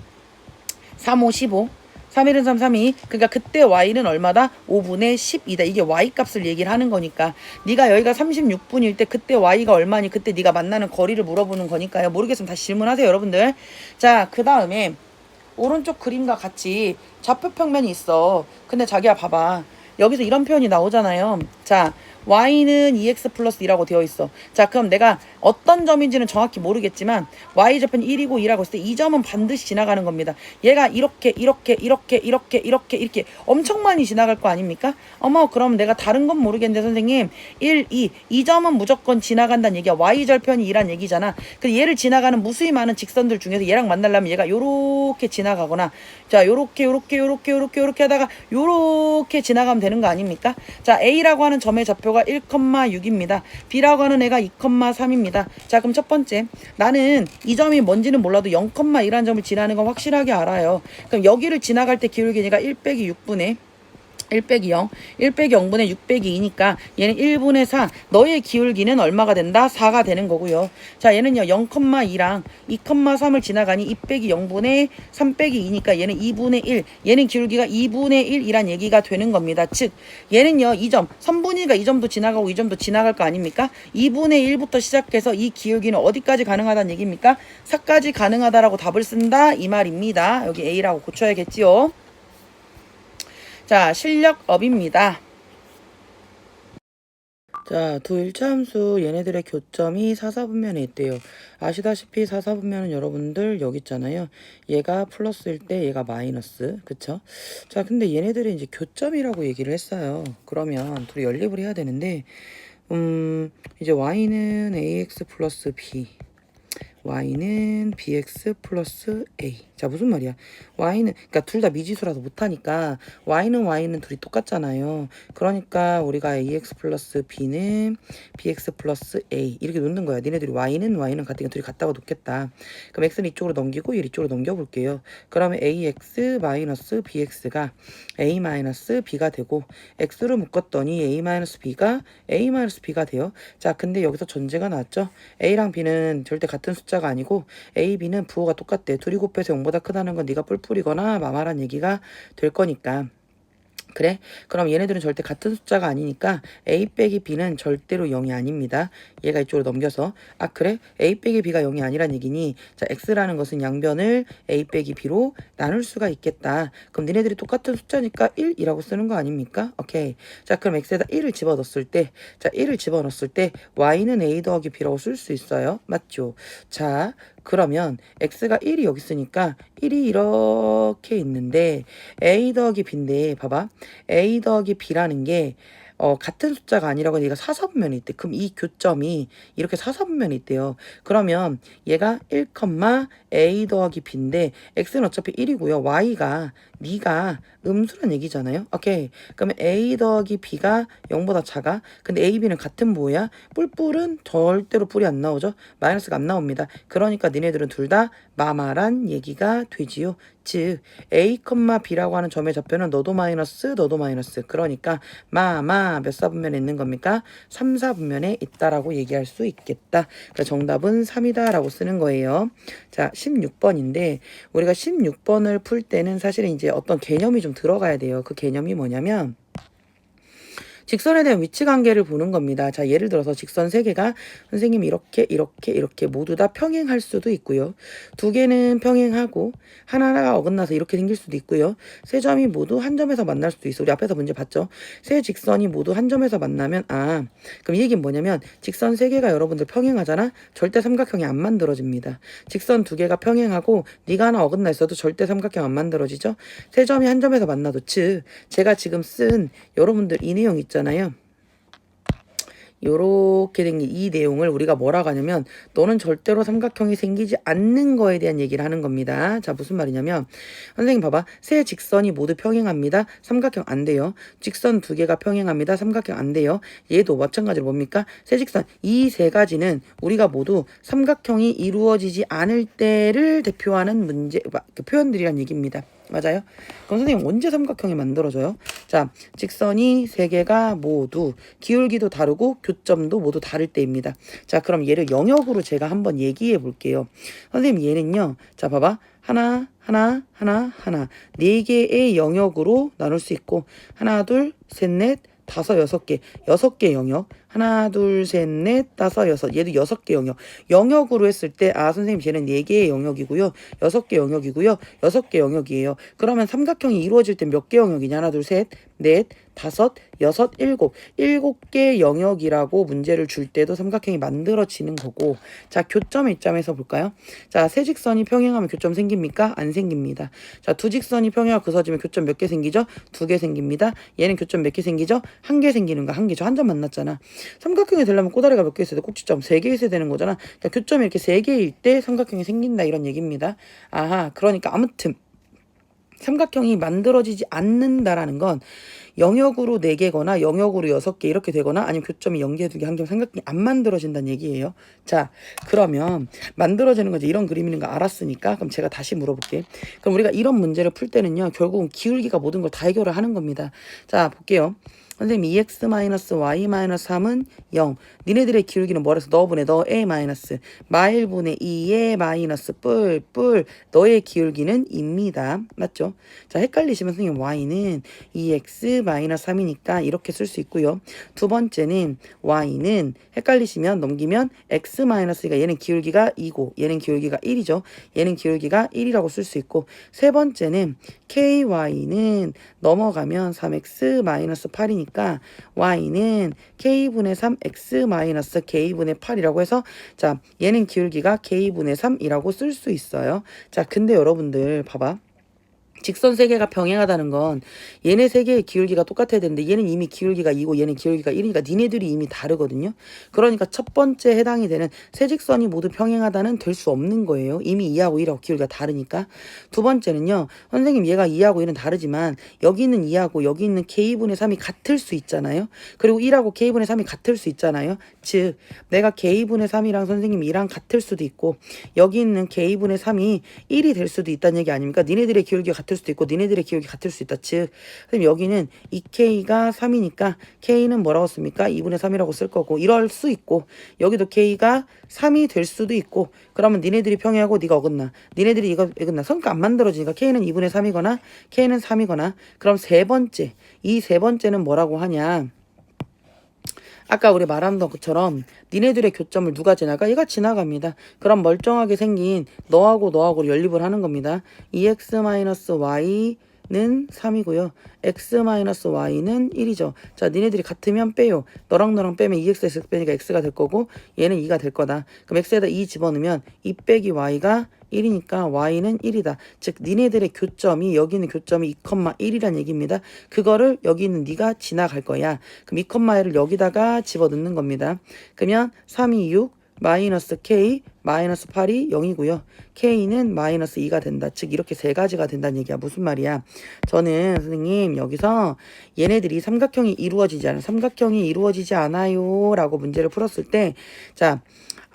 3, 5, 15 3일은 3, 3이. 그러니까 그때 y는 얼마다? 5분의 12다. 이게 y 값을 얘기를 하는 거니까. 네가 여기가 36분일 때 그때 y가 얼마니? 그때 네가 만나는 거리를 물어보는 거니까요. 모르겠으면 다시 질문하세요, 여러분들. 자, 그 다음에 오른쪽 그림과 같이 좌표 평면이 있어. 근데 자기야 봐봐. 여기서 이런 표현이 나오잖아요. 자, y는 2x 플러스 2라고 되어 있어. 자, 그럼 내가 어떤 점인지는 정확히 모르겠지만 y좌표는 1이고 2라고 했을 때 이 점은 반드시 지나가는 겁니다. 얘가 이렇게 엄청 많이 지나갈 거 아닙니까? 어머, 그럼 내가 다른 건 모르겠는데 선생님 1, 2, 이 점은 무조건 지나간다는 얘기야. y절편이 2란 얘기잖아. 그 얘를 지나가는 무수히 많은 직선들 중에서 얘랑 만나려면 얘가 요렇게 지나가거나 자, 요렇게 하다가 요렇게 지나가면 되는 거 아닙니까? 자, A라고 하는 점의 좌표가 1,6입니다. B라고 하는 애가 2,3입니다. 자, 그럼 첫 번째, 나는 이 점이 뭔지는 몰라도 0,1라는 점을 지나는 건 확실하게 알아요. 그럼 여기를 지나갈 때 기울기니까 1 빼기 6분의 1 빼기 0, 1 빼기 0분의 6 빼기 2니까 얘는 1분의 4, 너의 기울기는 얼마가 된다? 4가 되는 거고요. 자, 얘는요 0,2랑 2,3을 지나가니 2 빼기 0분의 3 빼기 2니까 얘는 2분의 1, 얘는 기울기가 2분의 1이란 얘기가 되는 겁니다. 즉 얘는요 이 점, 선분이가 이 점도 지나가고 이 점도 지나갈 거 아닙니까? 2분의 1부터 시작해서 이 기울기는 어디까지 가능하다는 얘기입니까? 4까지 가능하다라고 답을 쓴다 이 말입니다. 여기 A라고 고쳐야겠지요. 자, 실력업입니다. 자, 두 일차함수 얘네들의 교점이 사사분면에 있대요. 아시다시피 사사분면은 여러분들 여기 있잖아요. 얘가 플러스일 때 얘가 마이너스. 그쵸? 자, 근데 얘네들이 이제 교점이라고 얘기를 했어요. 그러면 둘이 연립을 해야 되는데 이제 y는 ax 플러스 b, y는 bx 플러스 a. 자, 무슨 말이야? y는 그러니까 둘 다 미지수라서 못하니까 y는 둘이 똑같잖아요. 그러니까 우리가 ax 플러스 b는 bx 플러스 a 이렇게 놓는 거야. 니네들이 y는 같으니까 둘이 같다고 놓겠다. 그럼 x는 이쪽으로 넘기고 얘를 이쪽으로 넘겨볼게요. 그러면 ax 마이너스 bx가 a 마이너스 b가 되고 x로 묶었더니 a 마이너스 b가 돼요. 자, 근데 여기서 전제가 나왔죠. a랑 b는 절대 같은 숫자가 아니고 a, b는 부호가 똑같대. 둘이 곱해서 0보다 크다는 건 네가 뿔뿔이거나 마마란 얘기가 될 거니까. 그래? 그럼 얘네들은 절대 같은 숫자가 아니니까 a 빼기 b는 절대로 0이 아닙니다. 얘가 이쪽으로 넘겨서 그래? a 빼기 b가 0이 아니란 얘기니 자, x라는 것은 양변을 a 빼기 b로 나눌 수가 있겠다. 그럼 니네들이 똑같은 숫자니까 1이라고 쓰는 거 아닙니까? 오케이. 자, 그럼 x에다 1을 집어넣었을 때 자, 1을 집어넣었을 때 y는 a 더하기 b라고 쓸 수 있어요. 맞죠? 자, 그러면 x가 1이 여기 있으니까 1이 이렇게 있는데 a 더하기 b인데 봐봐. a 더하기 b라는 게 같은 숫자가 아니라고 얘가 사사분면이 있대. 그럼 이 교점이 이렇게 사사분면이 있대요. 그러면 얘가 1, a 더하기 b인데 x는 어차피 1이고요. y가 네가 음수란 얘기잖아요. 오케이. 그러면 a 더하기 b가 0보다 작아. 근데 a, b는 같은 뭐야? 뿔뿔은 절대로 뿔이 안 나오죠. 마이너스가 안 나옵니다. 그러니까 니네들은 둘 다 마마란 얘기가 되지요. 즉 a, b라고 하는 점의 좌표는 너도 마이너스 그러니까 마마 몇 사분면에 있는 겁니까? 3, 4분면에 있다라고 얘기할 수 있겠다. 그래서 정답은 3이다 라고 쓰는 거예요. 자, 16번인데 우리가 16번을 풀 때는 사실은 이제 어떤 개념이 좀 들어가야 돼요. 그 개념이 뭐냐면 직선에 대한 위치 관계를 보는 겁니다. 자, 예를 들어서 직선 3개가 선생님이 이렇게 모두 다 평행할 수도 있고요. 2개는 평행하고 하나가 어긋나서 이렇게 생길 수도 있고요. 3점이 모두 한 점에서 만날 수도 있어. 우리 앞에서 문제 봤죠? 3직선이 모두 한 점에서 만나면 그럼 이 얘기는 뭐냐면 직선 3개가 여러분들 평행하잖아? 절대 삼각형이 안 만들어집니다. 직선 2개가 평행하고 네가 하나 어긋나 있어도 절대 삼각형 안 만들어지죠? 3점이 한 점에서 만나도 즉 제가 지금 쓴 여러분들 이 내용 있잖아요. 요렇게 된 이 내용을 우리가 뭐라고 하냐면 너는 절대로 삼각형이 생기지 않는 거에 대한 얘기를 하는 겁니다. 자, 무슨 말이냐면 선생님 봐봐. 세 직선이 모두 평행합니다. 삼각형 안 돼요. 직선 2개가 평행합니다. 삼각형 안 돼요. 얘도 마찬가지로 뭡니까? 세 직선 이 세 가지는 우리가 모두 삼각형이 이루어지지 않을 때를 대표하는 문제 표현들이란 얘기입니다. 맞아요? 그럼 선생님 언제 삼각형이 만들어져요? 자, 직선이 세 개가 모두 기울기도 다르고 교점도 모두 다를 때입니다. 자, 그럼 얘를 영역으로 제가 한번 얘기해 볼게요. 선생님 얘는요. 자, 봐봐. 하나, 하나, 하나, 하나. 네 개의 영역으로 나눌 수 있고 하나, 둘, 셋, 넷, 다섯, 여섯 개. 여섯 개 영역. 하나, 둘, 셋, 넷, 다섯, 여섯. 얘도 여섯 개 영역. 영역으로 했을 때, 아, 선생님, 쟤는 네 개의 영역이고요. 여섯 개 영역이고요. 여섯 개 영역이에요. 그러면 삼각형이 이루어질 때 몇 개 영역이냐? 하나, 둘, 셋, 넷, 다섯, 여섯, 일곱. 일곱 개 영역이라고 문제를 줄 때도 삼각형이 만들어지는 거고. 자, 교점의 입장에서 볼까요? 자, 세 직선이 평행하면 교점 생깁니까? 안 생깁니다. 자, 두 직선이 평행하고 그어지면 교점 몇 개 생기죠? 두 개 생깁니다. 얘는 교점 몇 개 생기죠? 한 개 생기는 거, 한 개. 저 한 점 만났잖아. 삼각형이 되려면 꼬다리가 몇 개 있어야 돼? 꼭지점 세 개 있어야 되는 거잖아. 그러니까 교점이 이렇게 세 개일 때 삼각형이 생긴다 이런 얘기입니다. 아하, 그러니까 아무튼 삼각형이 만들어지지 않는다라는 건 영역으로 4개거나 영역으로 6개 이렇게 되거나 아니면 교점이 0개, 2개, 1개 삼각형이 안 만들어진다는 얘기예요. 자, 그러면 만들어지는 거지 이런 그림인 거 알았으니까 그럼 제가 다시 물어볼게. 그럼 우리가 이런 문제를 풀 때는요. 결국은 기울기가 모든 걸 다 해결을 하는 겁니다. 자, 볼게요. 선생님 2x-y-3은 0. 니네들의 기울기는 뭐래서 너분의 너의 마이너스 마일분의 2의 마이너스 뿔 너의 기울기는 2입니다. 맞죠? 자, 헷갈리시면 선생님 y는 2x-3이니까 이렇게 쓸 수 있고요. 두 번째는 y는 헷갈리시면 넘기면 x-가 얘는 기울기가 2고 얘는 기울기가 1이죠. 얘는 기울기가 1이라고 쓸 수 있고 세 번째는 ky는 넘어가면 3x-8이니까 y는 k분의 3x k분의 8이라고 해서 자 얘는 기울기가 k분의 3이라고 쓸 수 있어요. 자 근데 여러분들 봐봐. 직선 세 개가 병행하다는 건 얘네 세 개의 기울기가 똑같아야 되는데 얘는 이미 기울기가 2고 얘는 기울기가 1이니까 니네들이 이미 다르거든요. 그러니까 첫 번째 해당이 되는 세 직선이 모두 평행하다는 될 수 없는 거예요. 이미 2하고 1하고 기울기가 다르니까. 두 번째는요. 선생님 얘가 2하고 1은 다르지만 여기 있는 2하고 여기 있는 k분의 3이 같을 수 있잖아요. 그리고 1하고 k분의 3이 같을 수 있잖아요. 즉 내가 k분의 3이랑 선생님 2랑 같을 수도 있고 여기 있는 k분의 3이 1이 될 수도 있다는 얘기 아닙니까? 니네들의 기울기가 같을 수도 있고 니네들의 기울기 같을 수 있다. 즉 그럼 여기는 2k가 3이니까 k는 뭐라고 씁니까? 2분의 3이라고 쓸 거고 이럴 수 있고 여기도 k가 3이 될 수도 있고 그러면 니네들이 평행하고 네가 어긋나. 니네들이 이거 어긋나. 성과 안 만들어지니까 k는 2분의 3이거나 k는 3이거나 그럼 세 번째 이 세 번째는 뭐라고 하냐. 아까 우리 말한 것처럼 니네들의 교점을 누가 지나가? 얘가 지나갑니다. 그럼 멀쩡하게 생긴 너하고 너하고 연립을 하는 겁니다. 2x-y 는 3이고요. x-y는 1이죠. 자, 니네들이 같으면 빼요. 너랑 너랑 빼면 2x 빼니까 x가 될 거고 얘는 2가 될 거다. 그럼 x에다 2 집어넣으면 2 빼기 y가 1이니까 y는 1이다. 즉 니네들의 교점이 여기 있는 교점이 2,1이란 얘기입니다. 그거를 여기 있는 네가 지나갈 거야. 그럼 2,1을 여기다가 집어넣는 겁니다. 그러면 3이 6 마이너스 k 마이너스 8이 0이고요. k는 마이너스 2가 된다. 즉 이렇게 세 가지가 된다는 얘기야. 무슨 말이야? 저는 선생님 여기서 얘네들이 삼각형이 이루어지지 않아요 라고 문제를 풀었을 때 자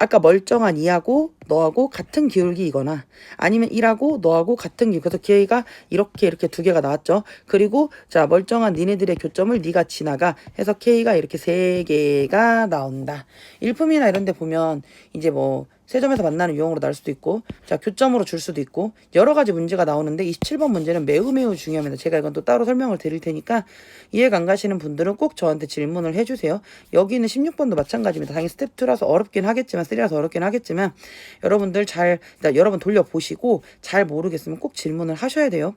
아까 멀쩡한 2하고 너하고 같은 기울기이거나 아니면 1하고 너하고 같은 기울기. 그래서 기회가 이렇게 두 개가 나왔죠. 그리고 자 멀쩡한 니네들의 교점을 네가 지나가 해서 K가 이렇게 세 개가 나온다. 일품이나 이런 데 보면 이제 뭐 세점에서 만나는 유형으로 나올 수도 있고 자 교점으로 줄 수도 있고 여러 가지 문제가 나오는데 27번 문제는 매우 중요합니다. 제가 이건 또 따로 설명을 드릴 테니까 이해가 안 가시는 분들은 꼭 저한테 질문을 해주세요. 여기는 16번도 마찬가지입니다. 당연히 스텝 2라서 어렵긴 하겠지만 3라서 어렵긴 하겠지만 여러분들 여러분 돌려보시고 잘 모르겠으면 꼭 질문을 하셔야 돼요.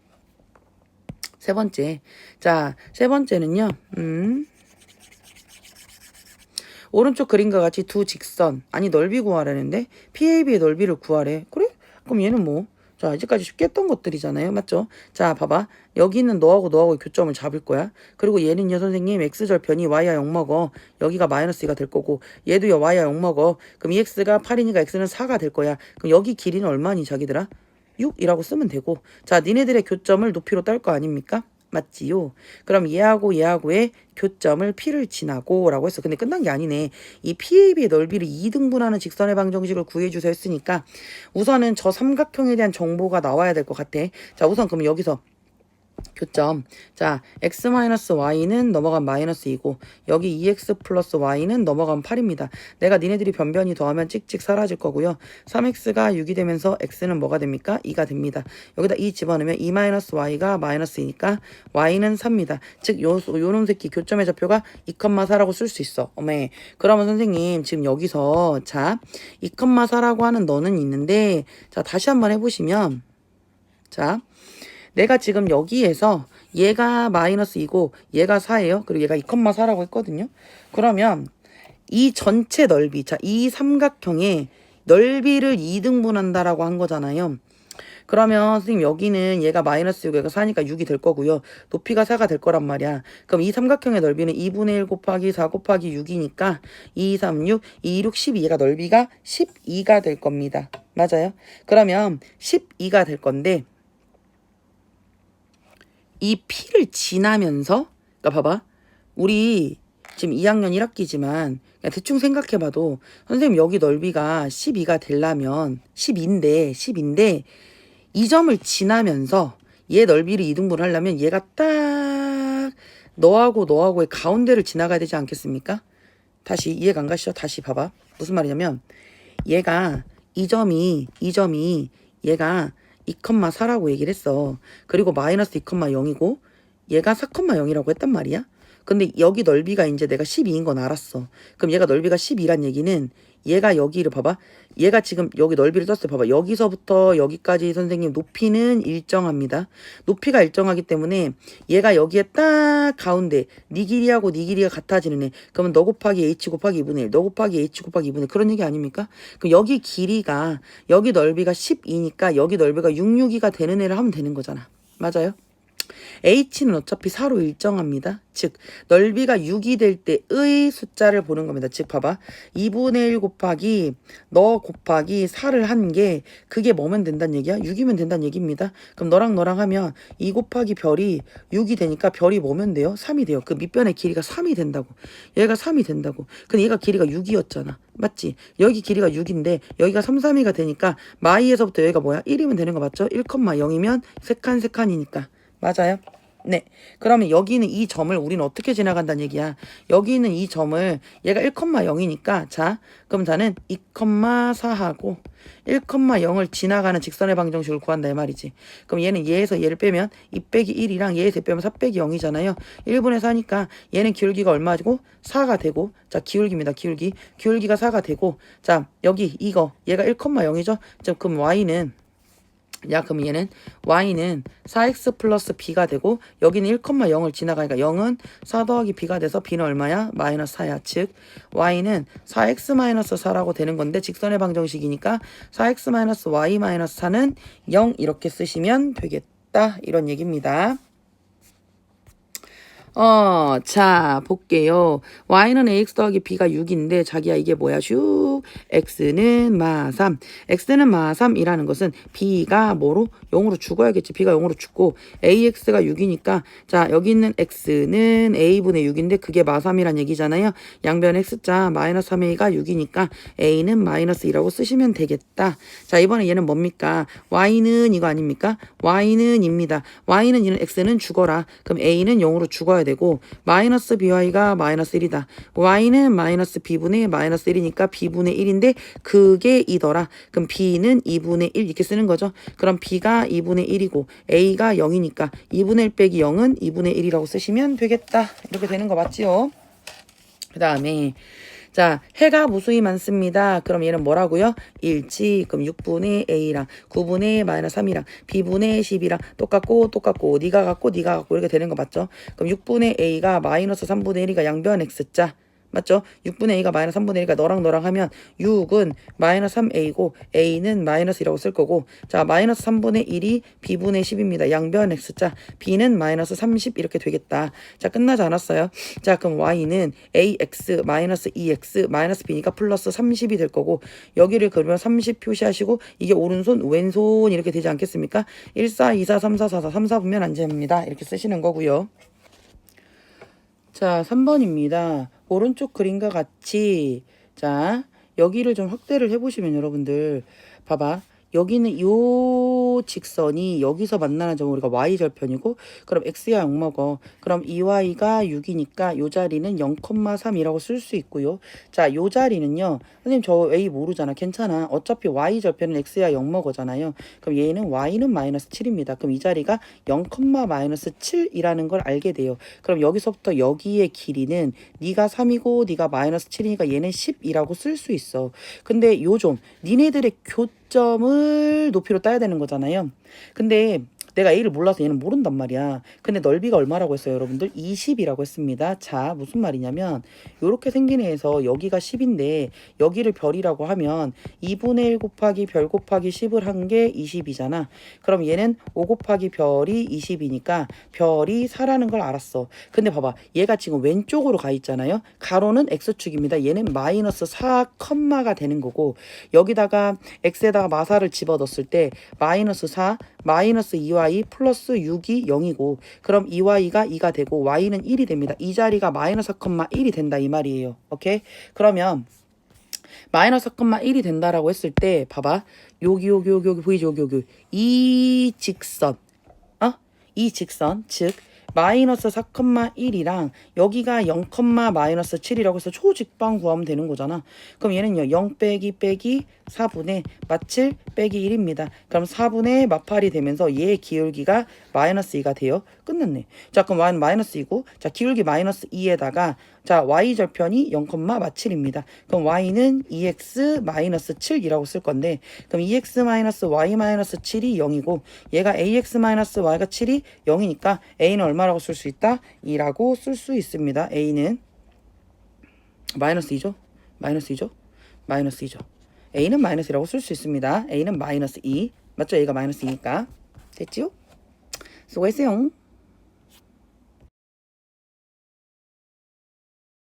세 번째. 자, 세 번째는요. 오른쪽 그림과 같이 두 직선 아니 넓이 구하라는데 PAB의 넓이를 구하래. 그래? 그럼 얘는 뭐? 자 이제까지 쉽게 했던 것들이잖아요. 맞죠? 자 봐봐. 여기 있는 너하고 교점을 잡을 거야. 그리고 얘는요 선생님 x절편이 y와 0 먹어. 여기가 마이너스 2가 될 거고 얘도요 y와 0 먹어. 그럼 2x가 8이니까 x는 4가 될 거야. 그럼 여기 길이는 얼마니 자기들아? 6이라고 쓰면 되고 자 니네들의 교점을 높이로 딸 거 아닙니까? 맞지요? 그럼 얘하고 얘하고의 교점을 P를 지나고 라고 했어. 근데 끝난 게 아니네. 이 PAB의 넓이를 2등분하는 직선의 방정식을 구해주세요 했으니까 우선은 저 삼각형에 대한 정보가 나와야 될 것 같아. 자, 우선 그럼 여기서 교점. 자, x-y는 넘어간 마이너스 2고 여기 2x 플러스 y는 넘어간 8입니다. 내가 니네들이 변변히 더하면 찍찍 사라질 거고요. 3x가 6이 되면서 x는 뭐가 됩니까? 2가 됩니다. 여기다 2 집어넣으면 2-y가 마이너스이니까 y는 3입니다. 즉 요놈 새끼 교점의 좌표가 2,4라고 쓸 수 있어. 어메. 그러면 선생님 지금 여기서 자 2,4라고 하는 너는 있는데 자 다시 한번 해보시면 자 내가 지금 여기에서 얘가 마이너스 2고 얘가 4예요. 그리고 얘가 2,4라고 했거든요. 그러면 이 전체 넓이, 자, 이 삼각형의 넓이를 2등분한다라고 한 거잖아요. 그러면 선생님 여기는 얘가 마이너스 6, 얘가 4니까 6이 될 거고요. 높이가 4가 될 거란 말이야. 그럼 이 삼각형의 넓이는 2분의 1 곱하기 4 곱하기 6이니까 2, 3, 6, 2, 6, 12. 얘가 넓이가 12가 될 겁니다. 맞아요? 그러면 12가 될 건데 이 P를 지나면서 그러니까 봐봐. 우리 지금 2학년 1학기지만 그냥 대충 생각해봐도 선생님 여기 넓이가 12가 되려면 10인데 이 점을 지나면서 얘 넓이를 2등분 하려면 얘가 딱 너하고의 가운데를 지나가야 되지 않겠습니까? 다시 이해가 안 가시죠? 다시 봐봐. 무슨 말이냐면 얘가 이 점이 얘가 2,4라고 얘기를 했어. 그리고 마이너스 2,0이고 얘가 4,0이라고 했단 말이야. 근데 여기 넓이가 이제 내가 12인 건 알았어. 그럼 얘가 넓이가 12란 얘기는 얘가 여기를 봐봐. 얘가 지금 여기 넓이를 썼어요. 봐봐. 여기서부터 여기까지 선생님 높이는 일정합니다. 높이가 일정하기 때문에 얘가 여기에 딱 가운데 네 길이하고 네 길이가 같아지는 애. 그러면 너 곱하기 h 곱하기 2분의 1, 너 곱하기 h 곱하기 2분의 1 그런 얘기 아닙니까? 그럼 여기 길이가 여기 넓이가 12니까 여기 넓이가 662가 되는 애를 하면 되는 거잖아. 맞아요? h는 어차피 4로 일정합니다. 즉 넓이가 6이 될 때의 숫자를 보는 겁니다. 즉 봐봐. 2분의 1 곱하기 너 곱하기 4를 한 게 그게 뭐면 된다는 얘기야? 6이면 된다는 얘기입니다. 그럼 너랑 하면 2 곱하기 별이 6이 되니까 별이 뭐면 돼요? 3이 돼요. 그 밑변의 길이가 3이 된다고. 얘가 3이 된다고. 근데 얘가 길이가 6이었잖아. 맞지? 여기 길이가 6인데 여기가 3, 3이가 되니까 마이에서부터 여기가 뭐야? 1이면 되는 거 맞죠? 1,0이면 3칸이니까. 맞아요? 네. 그러면 여기는 이 점을 우리는 어떻게 지나간다는 얘기야? 여기 있는 이 점을 얘가 1,0이니까 자, 그럼 자는 2,4하고 1,0을 지나가는 직선의 방정식을 구한다 이 말이지. 그럼 얘는 얘에서 얘를 빼면 2 빼기 1이랑 얘에서 빼면 4 빼기 0이잖아요. 1분의 4니까 얘는 기울기가 얼마고? 4가 되고 자 기울기입니다. 기울기가 4가 되고 자 여기 이거 얘가 1,0이죠. 자 그럼 y는 그럼 얘는 y는 4x 플러스 b가 되고 여기는 1,0을 지나가니까 0은 4 더하기 b가 돼서 b는 얼마야? 마이너스 4야. 즉 y는 4x 마이너스 4라고 되는 건데 직선의 방정식이니까 4x 마이너스 y 마이너스 4는 0 이렇게 쓰시면 되겠다. 이런 얘기입니다. 자, 볼게요. y는 ax 더하기 b가 6인데, 자기야, 이게 뭐야? 슉. x는 마3. x는 마3이라는 것은 b가 뭐로? 0으로 죽어야겠지. b가 0으로 죽고, ax가 6이니까, 자, 여기 있는 x는 a분의 6인데, 그게 마3이란 얘기잖아요. 양변 x자 마이너스 3a가 6이니까, a는 마이너스 2라고 쓰시면 되겠다. 자, 이번에 얘는 뭡니까? y는 이거 아닙니까? y는 입니다. y는 이는 x는 죽어라. 그럼 a는 0으로 죽어야 되고 마이너스 by가 마이너스 1이다. y는 마이너스 b분의 마이너스 1이니까 b분의 1인데 그게 2더라. 그럼 b는 2분의 1 이렇게 쓰는 거죠. 그럼 b가 2분의 1이고 a가 0이니까 2분의 1 빼기 0은 2분의 1이라고 쓰시면 되겠다. 이렇게 되는 거 맞지요? 그 다음에 자, 해가 무수히 많습니다. 그럼 얘는 뭐라고요? 일치. 그럼 6분의 a랑 9분의 마이너스 3이랑 b분의 10이랑 똑같고 네가 같고 이렇게 되는 거 맞죠? 그럼 6분의 a가 마이너스 3분의 1이가 양변 x자 맞죠? 6분의 A가 마이너스 3분의 1이니까 너랑 하면 6은 마이너스 3A고 A는 마이너스 1이라고 쓸 거고 자 마이너스 3분의 1이 B분의 10입니다. 양변 X자 B는 마이너스 30 이렇게 되겠다. 자 끝나지 않았어요. 자 그럼 Y는 AX 마이너스 2X 마이너스 B니까 플러스 30이 될 거고 여기를 그러면 30 표시하시고 이게 오른손 왼손 이렇게 되지 않겠습니까? 1, 4, 2, 4, 3, 4, 4, 4, 3, 4분면 안 됩니다. 이렇게 쓰시는 거고요. 자 3번입니다. 오른쪽 그림과 같이 자 여기를 좀 확대를 해보시면 여러분들 봐봐 여기는 요 직선이 여기서 만나는 점은 우리가 y절편이고 그럼 x야 0 먹어. 그럼 2y가 6이니까 요 자리는 0,3이라고 쓸 수 있고요. 자, 요 자리는요. 선생님 저 a 모르잖아. 괜찮아. 어차피 y절편은 x야 0 먹어잖아요. 그럼 얘는 y는 마이너스 7입니다. 그럼 이 자리가 0, 마이너스 7이라는 걸 알게 돼요. 그럼 여기서부터 여기의 길이는 네가 3이고 네가 마이너스 7이니까 얘는 10이라고 쓸 수 있어. 근데 요점 니네들의 교점을 높이로 따야 되는 거잖아요. 근데 내가 A를 몰라서 얘는 모른단 말이야. 근데 넓이가 얼마라고 했어요, 여러분들? 20이라고 했습니다. 자, 무슨 말이냐면 요렇게 생긴 애에서 여기가 10인데 여기를 별이라고 하면 2분의 1 곱하기 별 곱하기 10을 한 게 20이잖아. 그럼 얘는 5 곱하기 별이 20이니까 별이 4라는 걸 알았어. 근데 봐봐. 얘가 지금 왼쪽으로 가 있잖아요. 가로는 X축입니다. 얘는 마이너스 4, 컴마가 되는 거고 여기다가 X에다가 마사를 집어넣었을 때 마이너스 4, 마이너스 2y 플러스 6이 0이고 그럼 2y가 2가 되고 y는 1이 됩니다. 이 자리가 마이너스 4,1이 된다 이 말이에요. 오케이? 그러면 마이너스 4,1이 된다라고 했을 때 봐봐. 여기 보이죠? 여기 이 직선 이 직선 즉 마이너스 4,1이랑 여기가 0, 마이너스 7이라고 해서 초직방 구하면 되는 거잖아. 그럼 얘는요 0 빼기 4분의 마7 빼기 1입니다. 그럼 4분의 마8이 되면서 얘의 기울기가 마이너스 2가 돼요. 끝났네. 자 그럼 y는 마이너스 2고 자 기울기 마이너스 2에다가 자 y절편이 0, 마7입니다. 그럼 y는 2x 마이너스 7이라고 쓸 건데 그럼 2x 마이너스 y 마이너스 7이 0이고 얘가 ax 마이너스 y가 7이 0이니까 a는 얼마라고 쓸 수 있다? 2라고 쓸 수 있습니다. a는 마이너스 2죠? 마이너스 2죠? 마이너스 2죠? a는 마이너스라고 쓸 수 있습니다. a는 마이너스 2 맞죠? a가 마이너스 2니까 됐지요? 수고했어요.